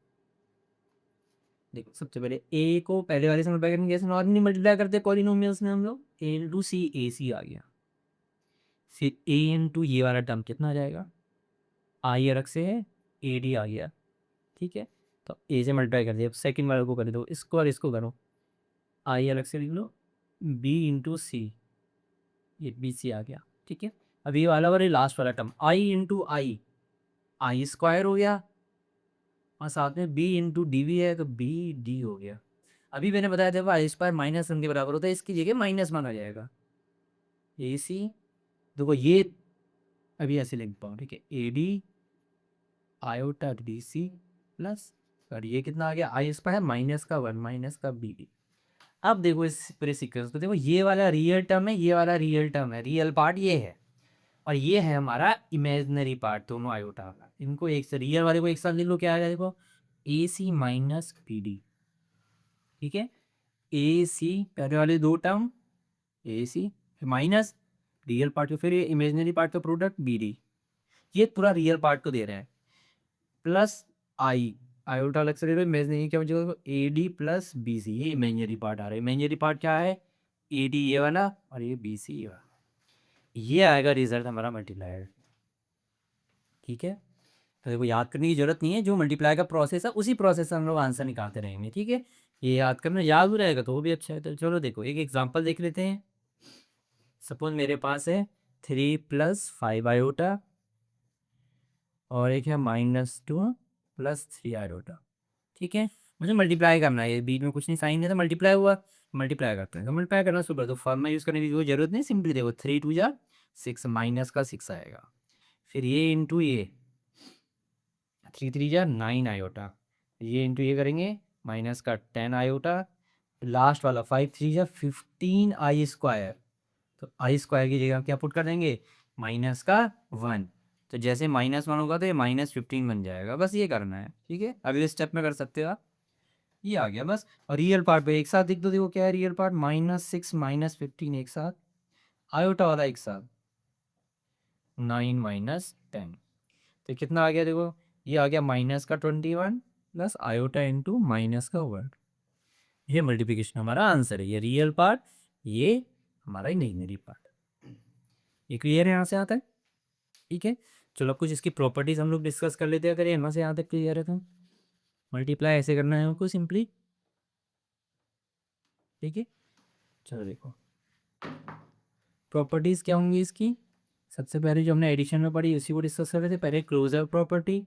देखो सबसे पहले ए को पहले वाले से मल्टीप्लाई करेंगे, जैसे नॉर्मली मल्टीप्लाई करते हैं पॉलिनोमियल्स में हम लोग, ए इंटू सी, ए सी आ गया, फिर ए इंटू ये वाला टर्म कितना आ जाएगा, आई अलग से है, ए डी आ गया, ठीक है। तो ए से मल्टीप्लाई कर दिया, सेकंड वाले को कर दो, इसको और इसको करो, आई अलग से लिख लो, बी इंटू सी, ये बी सी आ गया, ठीक है। अब ये वाला और ये लास्ट वाला टर्म आई इंटू आई स्क्वायर हो गया, और साथ में बी इंटू डी भी है तो बी डी हो गया। अभी मैंने बताया था आई स्क्वायर -1 के बराबर होता है, इसकी जगह -1 आ जाएगा, ए सी, देखो ये अभी ऐसे लिख पाऊँ, ठीक है, a d iota d c plus, और ये कितना आ गया, आई स्क्वायर -1 माइनस का बी डी। अब देखो इस पूरे सीक्वेंस को देखो, ये वाला रियल टर्म है, ये वाला रियल टर्म है, रियल पार्ट ये है, और ये है हमारा इमेजिनरी पार्ट, दोनों आयोटा वाला, इनको एक से रियल वाले को एक साथ लिख लो, क्या आ जाए देखो, ए सी माइनस पी डी, ठीक है, ए सी पहले वाले दो टर्म, ए सी माइनस रियल पार्ट को, फिर ये इमेजिनरी पार्ट का प्रोडक्ट बी डी, ये पूरा रियल पार्ट को दे रहे हैं, प्लस आई, आयोटा अलग से ले लो, इमेजिनरी क्या बचेगा, a d plus b c, ये इमेजिनरी पार्ट आ रहा है, इमेजिनरी पार्ट क्या है, ए डी ये वाला और ये बी सी ये वाला, ये आएगा रिजल्ट हमारा मल्टीप्लायर, ठीक है। तो देखो याद करने की जरूरत नहीं है, जो मल्टीप्लाई का प्रोसेस है उसी प्रोसेस से हम लोग आंसर निकालते रहेंगे, ठीक है। ये याद करना, याद हो रहेगा तो वो भी अच्छा है। तो चलो देखो एक एग्जांपल देख लेते हैं। सपोज मेरे पास है 3 + 5 आयोटा और एक है -2 + 3 आयोटा, ठीक है। मुझे मल्टीप्लाई करना है, ये बीच में कुछ नहीं साइन है तो मल्टीप्लाई हुआ, मल्टीप्लाई करते हैं, तो मल्टीप्लाई करना सुपर, तो फॉर्मूला यूज़ करने की कोई जरूरत नहीं, सिंपली देखो 3 2 जा 6 माइनस का 6 आएगा, फिर ये इंटू ये 3 3 जा 9 आयोटा, ये इंटू ये करेंगे माइनस का 10 आयोटा, लास्ट वाला 5 3 जा 15 आई स्क्वायर, तो आई स्क्वायर की जगह क्या पुट कर देंगे, -1, तो जैसे -1 होगा तो ये -15 बन जाएगा, बस ये करना है, ठीक है। अगले स्टेप में कर सकते हो आप, ये आ गया बस। और रियल पार्ट पे एक साथ लिख दो, देखो क्या है रियल पार्ट, -6 -15 एक साथ, आयोटा वाला एक साथ, 9 -10, तो कितना आ गया देखो, ये आ गया माइनस का 21 प्लस आयोटा इंटू माइनस का वर्ग। ये मल्टीप्लिकेशन हमारा आंसर है, ये रियल पार्ट, ये हमारा इमेजिनरी पार्ट। ये क्लियर है यहाँ से आता है, ठीक है। चलो अब कुछ इसकी प्रॉपर्टीज हम लोग डिस्कस कर लेते हैं, अगर ये यहाँ से यहाँ तक क्लियर है तो। मल्टीप्लाई ऐसे करना है हमको सिंपली, ठीक है। चलो देखो प्रॉपर्टीज क्या होंगी इसकी, सबसे पहले जो हमने एडिशन में पढ़ी उसी को डिस्कस कर रहे थे। पहले क्लोजर प्रॉपर्टी,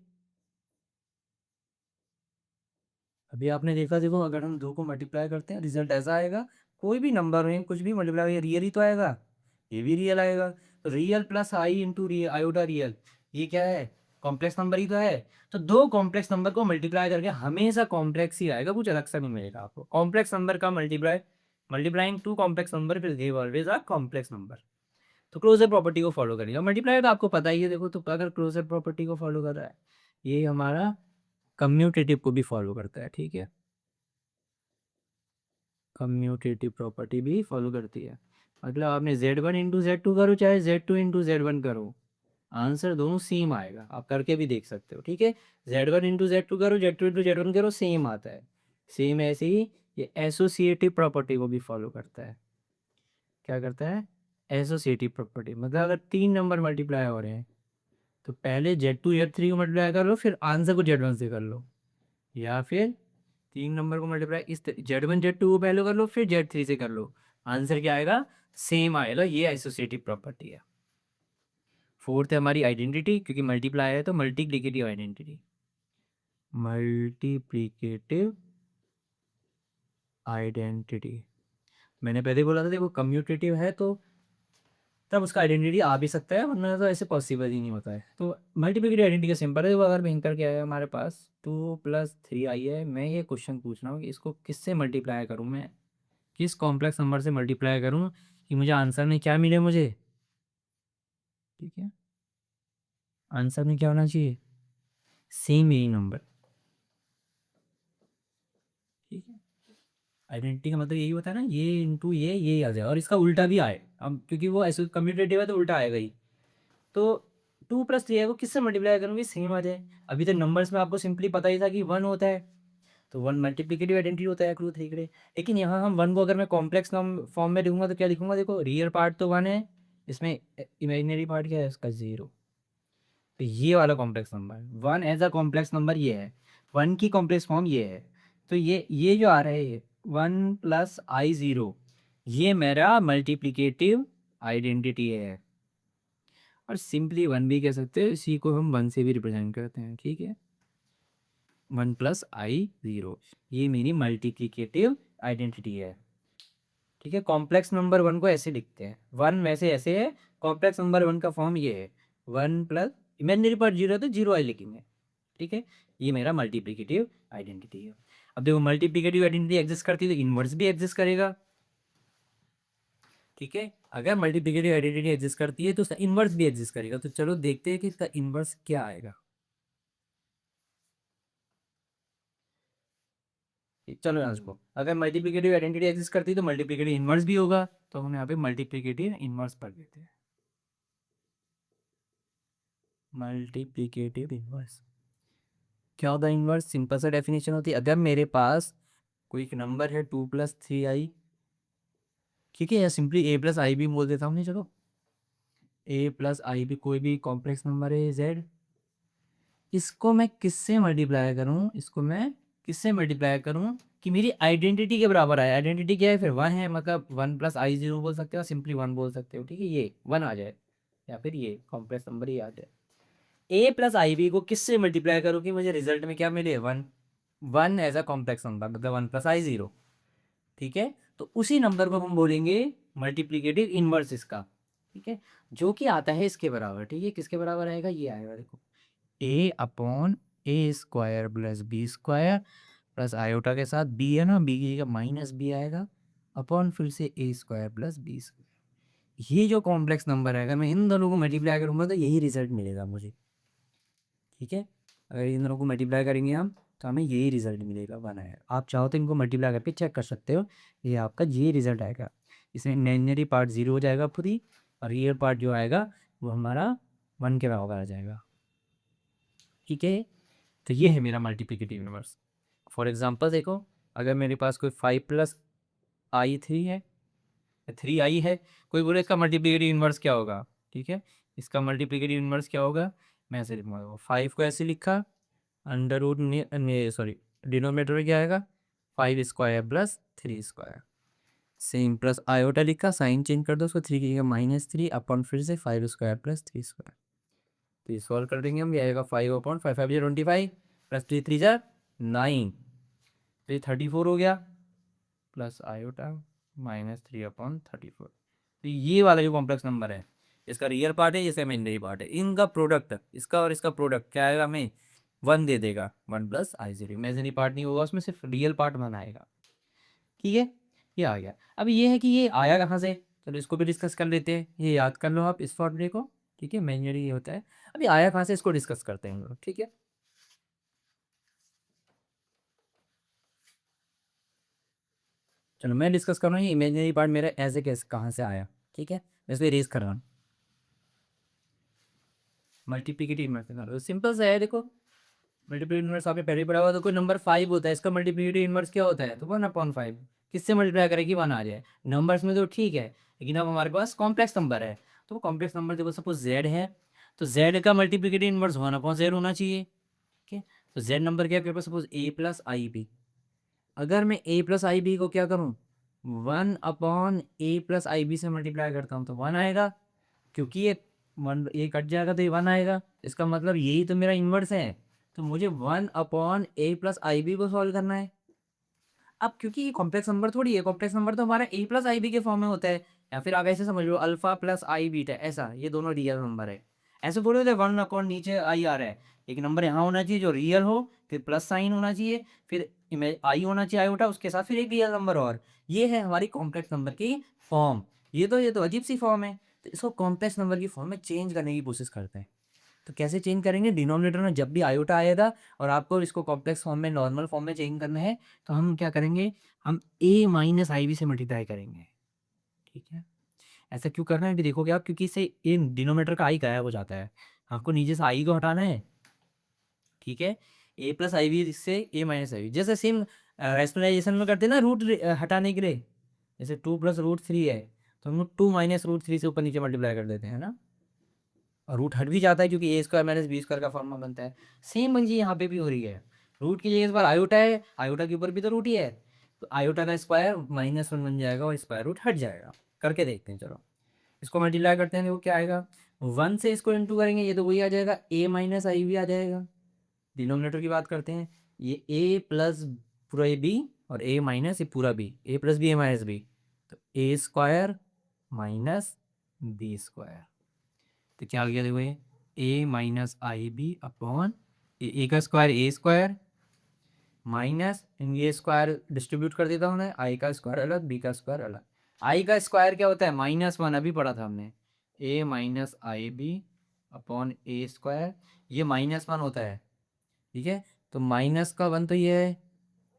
अभी आपने देखा, देखो अगर हम दो को मल्टीप्लाई करते हैं रिजल्ट ऐसा आएगा, कोई भी नंबर में कुछ भी मल्टीप्लाई, ये रियल ही तो आएगा, ये भी रियल आएगा। तो रियल प्लस आई इंटू रियल, आयोटा रियल, ये क्या है, कॉम्प्लेक्स नंबर ही तो है। तो दो कॉम्प्लेक्स नंबर को मल्टीप्लाई करके हमेशा कॉम्प्लेक्स ही आएगा, कुछ अलग सा नहीं मिलेगा आपको। कॉम्प्लेक्स नंबर का multiply, multiplying to complex number will give always a complex number. तो क्लोजर प्रॉपर्टी को फॉलो करेगा, मल्टीप्लाई तो आपको पता ही है, देखो तो अगर क्लोजर प्रॉपर्टी को फॉलो कर रहा है, ये हमारा कम्यूटेटिव को भी फॉलो करता है, ठीक है, कम्यूटेटिव प्रॉपर्टी भी फॉलो करती है। मतलब आपने Z1 इंटू Z2 करो चाहे Z2 इंटू Z1 करो, आंसर दोनों सेम आएगा, आप करके भी देख सकते हो, ठीक है। Z1 इंटू Z2 करो, Z2 इंटू Z1 करो, सेम आता है। सेम ऐसे ही ये एसोसिएटिव प्रॉपर्टी को भी फॉलो करता है। क्या करता है, एसोसिएटिव प्रॉपर्टी, मतलब अगर तीन नंबर मल्टीप्लाई हो रहे हैं तो पहले Z2 Z3 को मल्टीप्लाई कर लो, फिर आंसर को Z1 से कर लो, या फिर तीन नंबर को मल्टीप्लाई इस Z1 Z2 को पहले कर लो, फिर Z3 से कर लो, आंसर क्या आएगा, सेम आएगा। ये एसोसिएटिव प्रॉपर्टी है। फोर्थ है हमारी आइडेंटिटी, क्योंकि मल्टीप्लाई है तो मल्टीप्लिकेटिव आइडेंटिटी, मल्टीप्लिकेटिव आइडेंटिटी। मैंने पहले बोला था देखो कम्यूटेटिव है तो तब उसका आइडेंटिटी आ भी सकता है, वरना तो ऐसे पॉसिबल ही नहीं होता है। तो मल्टीप्लिकेटिव आइडेंटिटी का सिंपल है, वो अगर भयंकर क्या है हमारे पास 2 + 3 आई है, मैं ये क्वेश्चन पूछ रहा हूँ कि इसको किससे मल्टीप्लाई करूँ, मैं किस कॉम्प्लेक्स नंबर से मल्टीप्लाई करूँ कि मुझे आंसर में क्या मिले मुझे, ठीक है, आंसर में क्या होना चाहिए, सेम यही नंबर, ठीक है। आइडेंटिटी का मतलब यही होता है ना, ये इंटू ये आ जाए, और इसका उल्टा भी आए, अब क्योंकि वो ऐसे कम्यूटेटिव है तो उल्टा आएगा ही। तो 2 + 3 है, वो किससे मल्टीप्लाई करूँगी, सेम आ जाए। अभी तो नंबर्स में आपको सिंपली पता ही था कि 1 होता है, तो 1 मल्टीप्लिकेटिव आइडेंटिटी होता है, 2 3 के लिए। लेकिन यहाँ हम 1 को अगर मैं कॉम्प्लेक्स फॉर्म में लिखूंगा तो क्या लिखूंगा, देखो रियल पार्ट तो 1 है, इसमें इमेजिनरी पार्ट क्या है इसका 0, तो ये वाला complex number 1 as a complex number ये है, 1 की कॉम्प्लेक्स फॉर्म ये है। तो ये जो आ रहा है 1 + I0, ये मेरा मल्टीप्लिकेटिव आइडेंटिटी है, और सिंपली 1 भी कह सकते हैं, इसी को हम 1 से भी रिप्रेजेंट करते हैं, ठीक है। 1 + I0, ये मेरी मल्टीप्लिकेटिव आइडेंटिटी है, ठीक है। कॉम्प्लेक्स नंबर 1 को ऐसे लिखते हैं, 1 वैसे ऐसे है, कॉम्प्लेक्स नंबर 1 का फॉर्म ये है, 1 प्लस इमेजिनरी पार्ट 0 है तो 0 I लिखेंगे, ठीक है। ये मेरा मल्टीप्लिकेटिव आइडेंटिटी है। अब देखो मल्टीप्लिकेटिव आइडेंटिटी एग्जिस्ट करती है तो इनवर्स भी एग्जिस्ट करेगा, ठीक है। अगर मल्टीप्लिकेटिव आइडेंटिटी एग्जिस्ट करती है तो उसका इनवर्स भी एग्जिस्ट करेगा। तो चलो देखते हैं कि इसका इनवर्स क्या आएगा। चलो यहाँ को, अगर मल्टीप्लिकेटिव आइडेंटिटी एग्जिस्ट करती है तो मल्टीप्लिकेटिव इनवर्स भी होगा, तो हम यहाँ पे मल्टीप्लिकेटिव इनवर्स पढ़ लेते हैं। मल्टीप्लिकेटिव इनवर्स क्या होता है, इनवर्स सिंपल सा डेफिनेशन होती है, अगर मेरे पास कोई एक नंबर है 2 + 3i, ठीक है, या सिंपली a + I भी बोल देता हूँ, नहीं चलो a + I भी कोई भी कॉम्प्लेक्स नंबर है z, इसको मैं किससे मल्टीप्लाई करूँ, इसको मैं किससे मल्टीप्लाई करूँ कि मेरी आइडेंटिटी के बराबर आए। आइडेंटिटी क्या है फिर 1 है, मतलब 1 + I0 बोल सकते हो, सिंपली 1 बोल सकते हो, ठीक है, ये 1 आ जाए, या फिर ये कॉम्प्लेक्स नंबर ही आ जाए। a + I को किससे मल्टीप्लाई करूँ कि मुझे रिजल्ट में क्या मिले, 1, 1 एज अ कॉम्प्लेक्स नंबर, मतलब 1 + I0, ठीक है। तो उसी नंबर को हम बोलेंगे मल्टीप्लिकेटिव इनवर्स इसका, ठीक है, जो कि आता है इसके बराबर, ठीक है। किसके बराबर आएगा, ये आएगा देखो, a/a² + b² प्लस आयोटा के साथ b है ना, b का -b आएगा, अपॉन फिर से a² + b²। ये जो कॉम्प्लेक्स नंबर है, अगर मैं इन दोनों को मल्टीप्लाई करूंगा तो यही रिजल्ट मिलेगा मुझे, ठीक है। अगर इन दोनों को मल्टीप्लाई करेंगे हम तो हमें यही रिजल्ट मिलेगा, 1 आएगा। आप चाहो तो इनको मल्टीप्लाई करके चेक कर सकते हो, ये आपका ये रिजल्ट आएगा। इसमें इमेजिनरी पार्ट 0 हो जाएगा पूरी, और रियल पार्ट जो आएगा वो हमारा 1 के बराबर आ जाएगा। ठीक है, तो ये है मेरा मल्टीप्लिकेटिव इनवर्स। फॉर एग्जांपल देखो, अगर मेरे पास कोई 5 प्लस आई 3 है, 3 आई है, कोई बोले इसका मल्टीप्लिकेटिव इनवर्स क्या होगा। ठीक है, इसका मल्टीप्लिकेटिव इनवर्स क्या होगा, मैं ऐसे लिखूंगा, 5 को ऐसे लिखा, अंडर रूट सॉरी डिनोमिनेटर में क्या आएगा, 5 square plus 3 square, same plus iota लिखा, साइन चेंज कर दो उसको, 3 की जगह -3 अपॉन फिर से 5 स्क्वायर प्लस 3 स्क्वायर। तो ये सॉल्व कर देंगे हम, ये आएगा 5 अपॉन 5, 5 25 प्लस 3 3 9, तो ये 34 हो गया, प्लस आयोटा -3 अपॉन 34। तो ये वाला जो कॉम्प्लेक्स नंबर है, इसका रियल पार्ट है, इसका इमेजिनरी पार्ट है, इनका प्रोडक्ट, इसका और इसका प्रोडक्ट क्या आएगा, हमें 1 दे देगा, 1 प्लस I0। इमेजिनरी पार्ट नहीं होगा उसमें, सिर्फ रियल पार्ट 1 आएगा। ठीक है, ये आ गया। अब ये है कि ये आया कहाँ से, चलो इसको भी डिस्कस कर लेते हैं, ये याद कर लो आप इस फॉर्मूले को। ठीक है, इमेजिनरी ये होता है। अभी आया कहाँ से, इसको डिस्कस करते हैं हम लोग। ठीक है, चलो मैं डिस्कस कर रहा हूँ, ये इमेजिनरी पार्ट मेरा ऐसे कैसे कहाँ से आया। ठीक है, मैं इसको इरेज कर रहा हूँ। मल्टीप्लिकेटिव इनवर्स सिंपल सा है, देखो मल्टीप्लिकेटिव इनवर्स आपने पहले ही पढ़ा हुआ, तो कोई नंबर 5 होता है, इसका मल्टीप्लिकेटिव इनवर्स क्या होता है, तो 1/5। किससे मल्टीप्लाई करेगी, 1 आ जाए। नंबर्स में तो ठीक है, लेकिन अब हमारे पास कॉम्प्लेक्स नंबर है, तो वो कॉम्प्लेक्स नंबर देखो सपोज z है, तो z का मल्टीप्लिकेटिव इनवर्स 1/z होना चाहिए। ठीक है, तो z नंबर क्या है, suppose a plus i b. अगर मैं a प्लस आई बी को क्या करूँ, 1/a+ib से मल्टीप्लाई करता हूँ, तो 1 आएगा, क्योंकि ये कट जाएगा तो ये 1 आएगा, इसका मतलब यही तो मेरा इन्वर्स है। तो मुझे 1/a+ib को सॉल्व करना है। अब क्योंकि ये कॉम्प्लेक्स नंबर थोड़ी है, कॉम्प्लेक्स नंबर तो हमारा a+ib के फॉर्म में होता है, या फिर आप ऐसे समझ लो अल्फा प्लस आई बीटा, ऐसा, ये दोनों रियल नंबर है। ऐसे थोड़ी होता है 1 नीचे आई आ रहा है, एक नंबर यहाँ होना चाहिए जो रियल हो, फिर प्लस साइन होना चाहिए, फिर आई होना चाहिए आयोटा, उसके साथ फिर एक रियल नंबर और। ये है हमारी कॉम्प्लेक्स नंबर की फॉर्म। ये तो अजीब सी फॉर्म है, तो इसको कॉम्प्लेक्स नंबर की फॉर्म में चेंज करने की कोशिश करते हैं। तो कैसे चेंज करेंगे, डिनोमिनेटर में जब भी आयोटा आएगा और आपको इसको कॉम्प्लेक्स फॉर्म में, नॉर्मल फॉर्म में चेंज करना है, तो हम क्या करेंगे, हम a-ib से मल्टीप्लाई करेंगे। ठीक है, ऐसा क्यों करना है कि देखोगे आप, क्योंकि इससे ये डिनोमिनेटर का आई गायब हो जाता है, आपको नीचे से आई को हटाना है। ठीक है, a+ib से a-ib, जैसे सेम रैशनलाइजेशन में करते हैं ना, रूट हटाने के लिए, जैसे 2 + √3 है, तो हम लोग 2 - √3 से ऊपर नीचे मल्टीप्लाई कर देते हैं ना, और रूट हट भी जाता है, क्योंकि a² - b² का फॉर्मूला बनता है। सेम मंजी यहाँ पे भी हो रही है, रूट की जगह इस बार आयोटा है, आयोटा के ऊपर भी तो रूट ही है, तो आयोटा का स्क्वायर -1 बन जाएगा और स्क्वायर रूट हट जाएगा। करके देखते हैं, चलो इसको मल्टीप्लाई करते हैं, देखो क्या आएगा, 1 से इसको इंटू करेंगे, ये तो वही आ जाएगा, a-ib आ जाएगा। डिनोमिनेटर की बात करते हैं, ये a प्लस पूरा ए बी, और a माइनस ये पूरा b, a plus B a-b, तो a² - b²। तो क्या आ गया, देखो ये a-ib अपॉन ए का स्क्वायर a² माइनस, ये स्क्वायर डिस्ट्रीब्यूट कर देता हूँ मैं, आई का स्क्वायर अलग, बी का स्क्वायर अलग। आई का स्क्वायर क्या होता है, -1, अभी पढ़ा था हमने, a-ib अपॉन a², ये -1 होता है। ठीक है, तो माइनस का 1 तो ये है,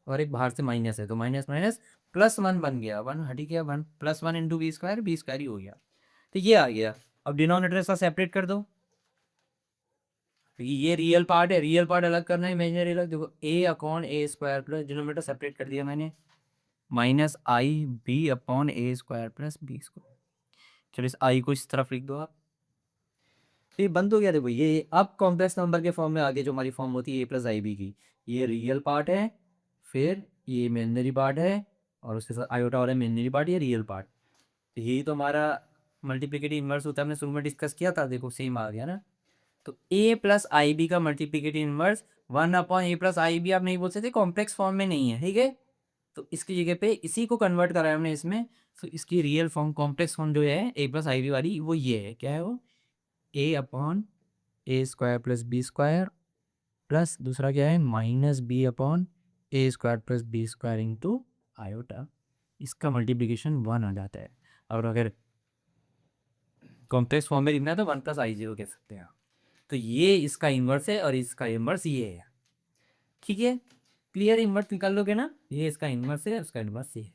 और एक बाहर से माइनस है, तो माइनस माइनस +1 बन गया, 1 हट गया, 1 +1 इंटू b² ही हो गया। तो ये आ गया। अब डिनोमिनेटर इसका सेपरेट कर दो, क्योंकि ये रियल पार्ट है, रियल पार्ट अलग करना है, इमेजिनरी अलग। देखो a/a² प्लस, डिनोमिनेटर सेपरेट कर दिया मैंने, -ib/a² प्लस b²। चलो इस आई को इस तरफ लिख दो आप, तो ये बंद हो गया। देखो ये अब कॉम्प्लेक्स नंबर के फॉर्म में आगे जो हमारी फॉर्म होती है a+ib की, ये रियल पार्ट है, फिर ये इमेजिनरी पार्ट है, और उसके साथ आयोटा वाला इमेजिनरी पार्ट, ये रियल पार्ट। तो यही तो हमारा मल्टीप्लिकेटिव इनवर्स होता है, हमने शुरू में डिस्कस किया था, देखो सेम आ गया ना। तो a+ib का मल्टीप्लिकेटिव इनवर्स 1/a+ib आप नहीं बोल सकते, कॉम्प्लेक्स फॉर्म में नहीं है। ठीक है, तो इसकी जगह पे इसी को कन्वर्ट करा है हमने इसमें, तो इसकी रियल फॉर्म, कॉम्प्लेक्स फॉर्म जो है a+ib वाली, वो ये है, क्या है वो, a/a² प्लस b² प्लस दूसरा क्या है, -b/a² plus b² into iota. इसका मल्टीप्लिकेशन 1 आ जाता है, और अगर कॉम्प्लेक्स फॉर्म में लिखना है तो 1 + i0 कह सकते हैं। तो ये इसका इन्वर्स है, और इसका इन्वर्स ये है। ठीक है, क्लियर इन्वर्स निकाल लोगे ना, ये इसका इन्वर्स है, उसका इन्वर्स ये है।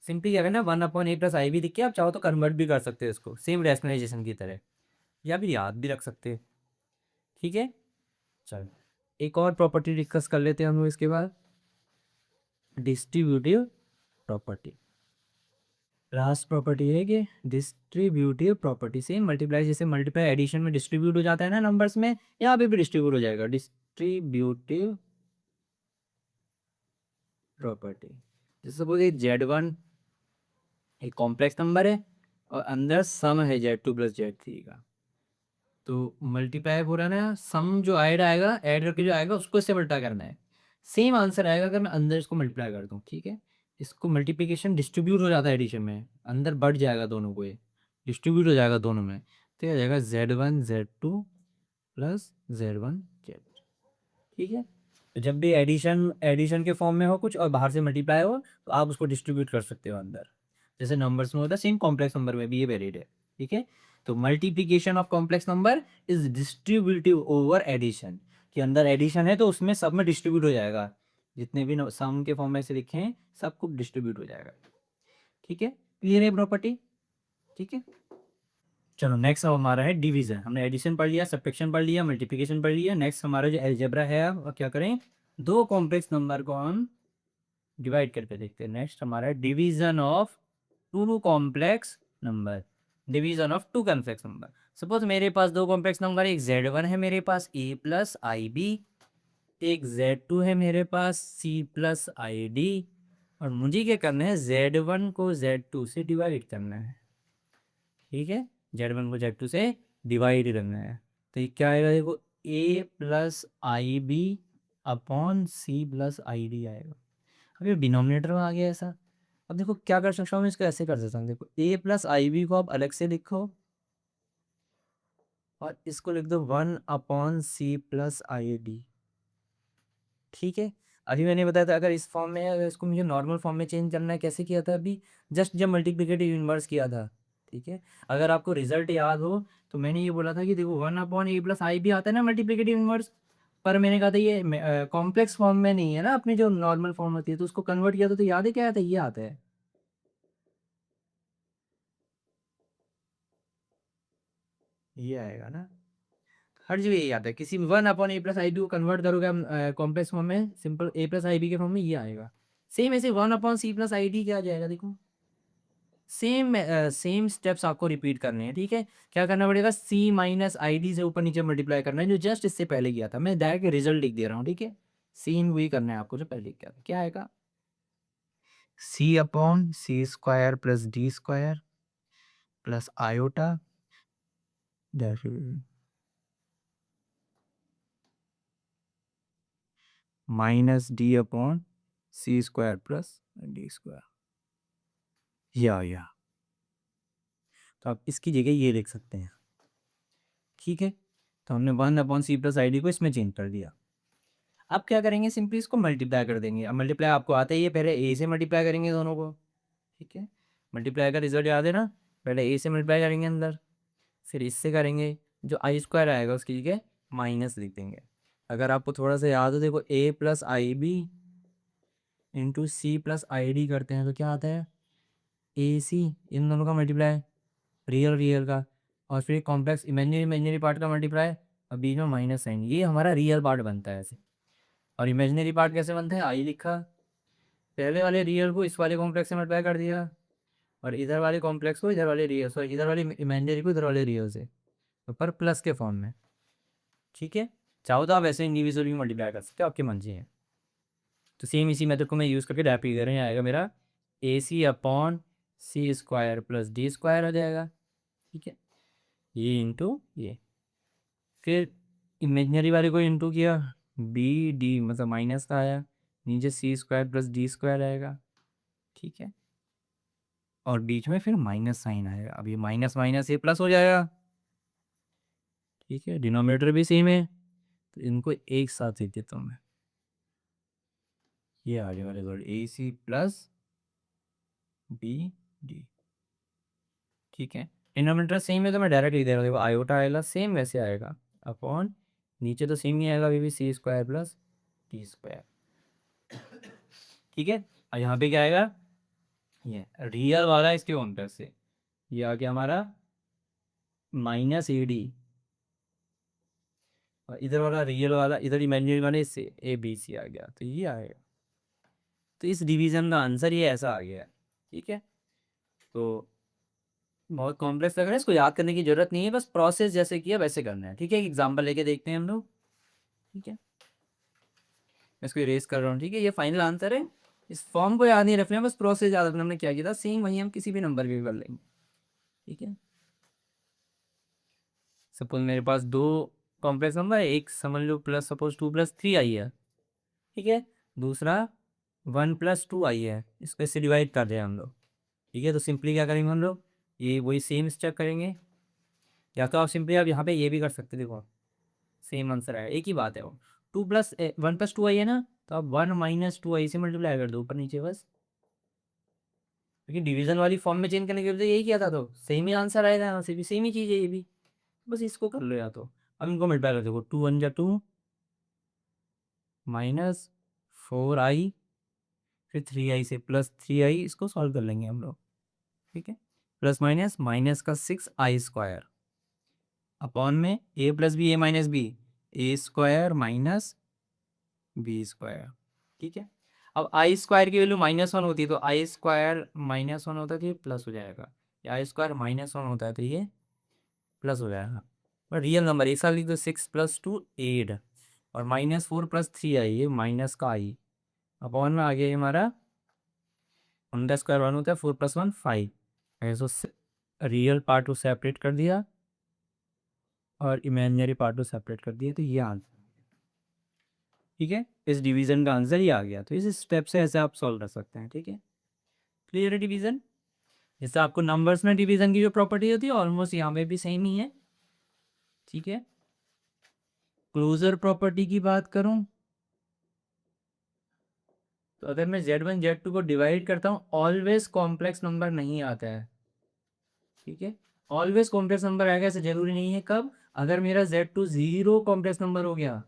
सिंपली क्या करना, 1/a+i भी दिख के आप चाहो तो कन्वर्ट भी कर सकते हो इसको सेम रैशनलाइजेशन की तरह, या फिर याद भी रख सकते हो। ठीक है, चलो एक और प्रॉपर्टी डिस्कस कर लेते हैं हम लोग इसके बाद, डिस्ट्रीब्यूटिव प्रॉपर्टी। लास्ट प्रॉपर्टी है कि डिस्ट्रीब्यूटिव प्रॉपर्टी से मल्टीप्लाई, जैसे मल्टीप्लाई एडिशन में डिस्ट्रीब्यूट हो जाता है ना नंबर्स में, यहाँ पे भी डिस्ट्रीब्यूट हो जाएगा, डिस्ट्रीब्यूटिव प्रॉपर्टी। जैसे सपोज एक Z1 एक कॉम्प्लेक्स नंबर है और अंदर सम है Z2+Z3 का, तो मल्टीप्लाई हो रहा है ना, सम जो आएगा ऐड करके जो आएगा उसको इससे मल्टीप्लाई करना है, सेम आंसर आएगा अगर मैं अंदर इसको मल्टीप्लाई कर दूँ। ठीक है, इसको मल्टीप्लिकेशन डिस्ट्रीब्यूट हो जाता है एडिशन में, अंदर बढ़ जाएगा दोनों को, ये डिस्ट्रीब्यूट हो जाएगा दोनों में, तो ये आ जाएगा Z1Z2+Z1Z। ठीक है, तो जब भी एडिशन एडिशन के फॉर्म में हो कुछ और बाहर से मल्टीप्लाई हो, तो आप उसको डिस्ट्रीब्यूट कर सकते हो अंदर, जैसे नंबर्स में होता है, सेम कॉम्प्लेक्स नंबर में भी ये वैलिड है। ठीक है, तो multiplication of complex number is distributive over addition, कि अंदर एडिशन है तो उसमें सब में डिस्ट्रीब्यूट हो जाएगा, जितने भी सम के फॉर्म में से लिखे हैं सबको डिस्ट्रीब्यूट हो जाएगा। ठीक है, क्लियर है प्रॉपर्टी। ठीक है, चलो नेक्स्ट अब हमारा है डिवीजन। हमने एडिशन पढ़ लिया, सब्ट्रैक्शन पढ़ लिया, मल्टीप्लिकेशन पढ़ लिया। नेक्स्ट हमारा जो अलजेब्रा है, अब क्या करें, दो कॉम्प्लेक्स नंबर को हम डिवाइड करके देखते हैं। नेक्स्ट हमारा है division of two complex number, division of two complex number. Suppose मेरे पास दो कॉम्प्लेक्स नंबर, एक Z1 है मेरे पास a+ib, एक Z2 है मेरे पास c+id, और मुझे क्या करना है, Z1 को Z2 से डिवाइड करना है। ठीक है, Z1 को Z2 से डिवाइड करना है, तो ये क्या आएगा, देखो a+ib/c+id आएगा। अब ये डिनोमिनेटर में आ गया ऐसा। अब देखो क्या कर सकता हूँ मैं, इसको ऐसे कर सकता हूँ, देखो a+ib को आप अलग से लिखो और इसको लिख दो 1/c+id। ठीक है, अभी मैंने बताया था अगर इस फॉर्म में है, अगर इसको मुझे नॉर्मल फॉर्म में चेंज करना है, कैसे किया था अभी, जस्ट जब मल्टीप्लिकेटिव इनवर्स किया था। ठीक है, अगर आपको रिजल्ट याद हो तो मैंने ये बोला था कि देखो 1/a+i भी आता है ना मल्टीप्लिकेटिव इनवर्स, पर मैंने कहा था ये कॉम्प्लेक्स फॉर्म में नहीं है ना, अपनी जो नॉर्मल फॉर्म होती है, तो उसको कन्वर्ट किया था, तो याद है क्या आता है, ये आता है, ये आएगा ना, हर जगह यही आता है, किसी 1/a+ib को कन्वर्ट करोगे हम कॉम्प्लेक्स फॉर्म में, सिंपल a+ib के फॉर्म में ये आएगा। सेम ऐसे 1/c+id क्या आ जाएगा, देखो सेम सेम स्टेप्स आपको रिपीट करने हैं। ठीक है, क्या करना पड़ेगा, c-id से ऊपर नीचे मल्टीप्लाई करना है, जो जस्ट इससे पहले किया था, मैं डायरेक्ट रिजल्ट लिख दे रहा हूँ। ठीक है, सीन वही करना है आपको जो पहले किया था, क्या आएगा, c/c² + d² + iota -d/c² + d², या तो आप इसकी जगह ये लिख सकते हैं। ठीक है, तो हमने 1/c+id को इसमें चेंज कर दिया। अब क्या करेंगे, सिंपली इसको मल्टीप्लाई कर देंगे। अब मल्टीप्लाई आपको आता ही है, पहले ए से मल्टीप्लाई करेंगे दोनों को। ठीक है, मल्टीप्लाई का रिजल्ट याद है ना, पहले ए से मल्टीप्लाई करेंगे अंदर, फिर इससे करेंगे, जो i² आएगा उसकी जगह माइनस लिख देंगे। अगर आपको थोड़ा सा याद हो, देखो a+ib × c+id करते हैं तो क्या आता है, ac, इन दोनों का मल्टीप्लाई, रियल रियल का, और फिर कॉम्प्लेक्स इमेजिनरी इमेजिनरी पार्ट का मल्टीप्लाई, और बीच में माइनस साइन, ये हमारा रियल पार्ट बनता है ऐसे। और इमेजिनरी पार्ट कैसे बनता है, आई लिखा, पहले वाले रियल को इस वाले कॉम्प्लेक्स से मल्टीप्लाई कर दिया, और इधर वाले कॉम्प्लेक्स को इधर वाले रियल, सॉरी इधर वाले इमेजिनरी को इधर वाले रियल से, तो पर प्लस के फॉर्म में। ठीक है, चाहो तो आप ऐसे इंडिविजुअली मल्टीप्लाई कर सकते हो, आपकी मर्जी है। तो सेम इसी मेथड को मैं यूज़ करके डायरेक्ट लिख रहे हैं, आएगा मेरा ac/c² + d² आ जाएगा। ठीक है, ये इंटू ये, फिर इमेजनरी वाले को इंटू किया, बी डी मतलब माइनस का आया, नीचे c² + d² आएगा। ठीक है, और बीच में फिर माइनस साइन आएगा, अब ये माइनस माइनस ये प्लस हो जाएगा। ठीक है, डिनोमिनेटर भी सेम है, तो इनको एक साथ लिख देता हूँ मैं, ये आ जाएगा रिजल्ट ac+bd। ठीक है, डिनोमिनेटर सेम है तो मैं डायरेक्ट लिख दे रहा हूँ, देखो आयोटा आएगा सेम वैसे आएगा, अपॉन नीचे तो सेम ही आएगा, अभी भी c² + टी स्क्वायर। ठीक है, और यहाँ पे क्या आएगा, ये रियल वाला इसके कॉम्प्लेक्स से, ये आ गया हमारा माइनस ए डी, और इधर वाला रियल वाला, इधर इमेजिनरी वाले से ए बी सी आ गया, तो ये आएगा। तो इस डिवीजन का आंसर ये ऐसा आ गया है। ठीक है, तो बहुत कॉम्प्लेक्स लग रहा है, इसको याद करने की जरूरत नहीं है, बस प्रोसेस जैसे किया वैसे करना है। ठीक है, एक एग्जाम्पल लेके देखते हैं हम लोग। ठीक है, मैं इसको इरेज कर रहा हूँ। ठीक है, ये फाइनल आंसर है, इस फॉर्म को याद नहीं रखना है, बस प्रोसेस याद रखना। हमने क्या किया था सेम वही हम किसी भी नंबर के कर लेंगे। ठीक है, सपोज मेरे पास दो कॉम्प्लेक्स नंबर है, एक समझ लो प्लस सपोज 2+3 आई है। ठीक है, दूसरा 1+2 आई है, इसको इससे डिवाइड कर रहे हैं हम लोग। ठीक है, तो सिंपली क्या करेंगे हम लोग, ये वही सेम स्टेप करेंगे, या तो आप सिंपली आप यहाँ पे ये भी कर सकते, देखो सेम आंसर है, एक ही बात है वो। 1+2 आई है ना, तो आप 1 - 2 आई से मल्टीप्लाई कर दो ऊपर नीचे बस, क्योंकि डिवीजन वाली फॉर्म में चेंज करने के लिए यही किया था, तो सेम ही आंसर आएगा, यहाँ से भी सेम ही चीज़ है ये भी, बस इसको कर लो। या तो अब इनको मल्टीप्लाई कर दो, 2 × 2 -4i, फिर 3i से +3i, इसको सॉल्व कर लेंगे हम लोग। ठीक है, प्लस माइनस, माइनस का 6i² अपॉन में a+b, a² माइनस b²। ठीक है, अब i² की वैल्यू -1 होती है, तो i² -1 होता है तो ये प्लस हो जाएगा, या i² -1 होता है तो ये प्लस हो जाएगा। पर रियल नंबर एक साथ लिख दो, 6+2 8, और -4+3i, ये माइनस का i, अपॉन में आ गया ये हमारा 1² 1 होता है, 4+1 5, ऐसे रियल पार्ट को सेपरेट कर दिया और इमेजिनरी पार्ट को सेपरेट कर दिया, तो ये आंसर। ठीक है, इस डिवीजन का आंसर ही आ गया, तो इस स्टेप से ऐसे आप सॉल्व कर सकते हैं। ठीक है, क्लियर है डिवीजन। जैसे आपको नंबर्स में डिवीजन की जो प्रॉपर्टी होती है ऑलमोस्ट यहाँ पे भी सेम ही है। ठीक है, क्लोजर प्रॉपर्टी की बात करूं, तो अगर मैं Z1 Z2 को डिवाइड करता हूँ, ऑलवेज कॉम्प्लेक्स नंबर नहीं आता है। ठीक है, ऑलवेज कॉम्प्लेक्स नंबर आएगा, ऐसे जरूरी नहीं है। कब, अगर मेरा Z2 0 कॉम्प्लेक्स नंबर हो गया,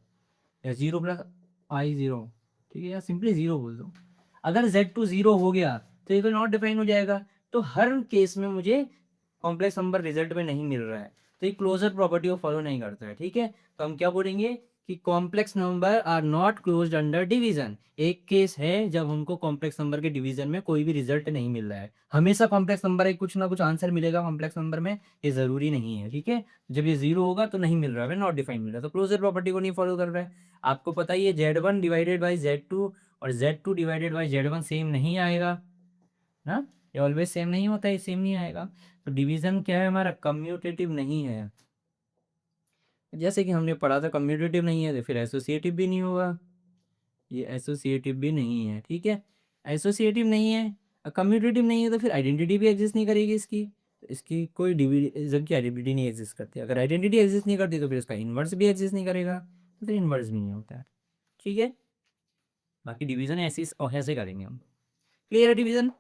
या 0+i0, ठीक है, या सिंपली 0 बोल दो, अगर Z2 0 हो गया तो ये नॉट डिफाइन हो जाएगा। तो हर केस में मुझे कॉम्प्लेक्स नंबर रिजल्ट में नहीं मिल रहा है, तो ये क्लोजर प्रॉपर्टी को फॉलो नहीं करता है। ठीक है, तो हम क्या बोलेंगे कि complex number are not closed under division. एक केस है जब हमको कॉम्प्लेक्स नंबर के डिवीजन में कोई भी रिजल्ट नहीं मिल रहा है, हमेशा कॉम्प्लेक्स नंबर है, कुछ ना कुछ आंसर मिलेगा कॉम्प्लेक्स नंबर में, ये जरूरी नहीं है। ठीक है, जब ये 0 होगा तो नहीं मिल रहा है, नॉट डिफाइन मिल रहा है, तो क्लोजर प्रॉपर्टी को नहीं फॉलो कर रहा है। आपको पता ही है Z1 डिवाइडेड बाई Z2 और Z2 divided by Z1 same नहीं आएगा ना, ये ऑलवेज सेम नहीं होता है, सेम नहीं आएगा। तो डिवीजन क्या है हमारा, कम्यूटेटिव नहीं है। जैसे कि हमने पढ़ा था कम्यूटेटिव नहीं है तो फिर एसोसिएटिव भी नहीं होगा, ये एसोसिएटिव भी नहीं है। ठीक है, एसोसिएटिव नहीं है, कम्यूटेटिव नहीं है, तो फिर आइडेंटिटी भी एग्जिस्ट नहीं करेगी इसकी, तो इसकी कोई डिवीजन की आइडेंटिटी नहीं एग्जिस्ट करती। अगर आइडेंटिटी एग्जिस्ट नहीं करती तो फिर इसका इन्वर्स भी एग्जिस्ट नहीं करेगा, तो फिर इन्वर्स भी नहीं होता है। ठीक है, बाकी डिवीजन ऐसे ऐसे करेंगे हम। क्लियर है डिवीजन।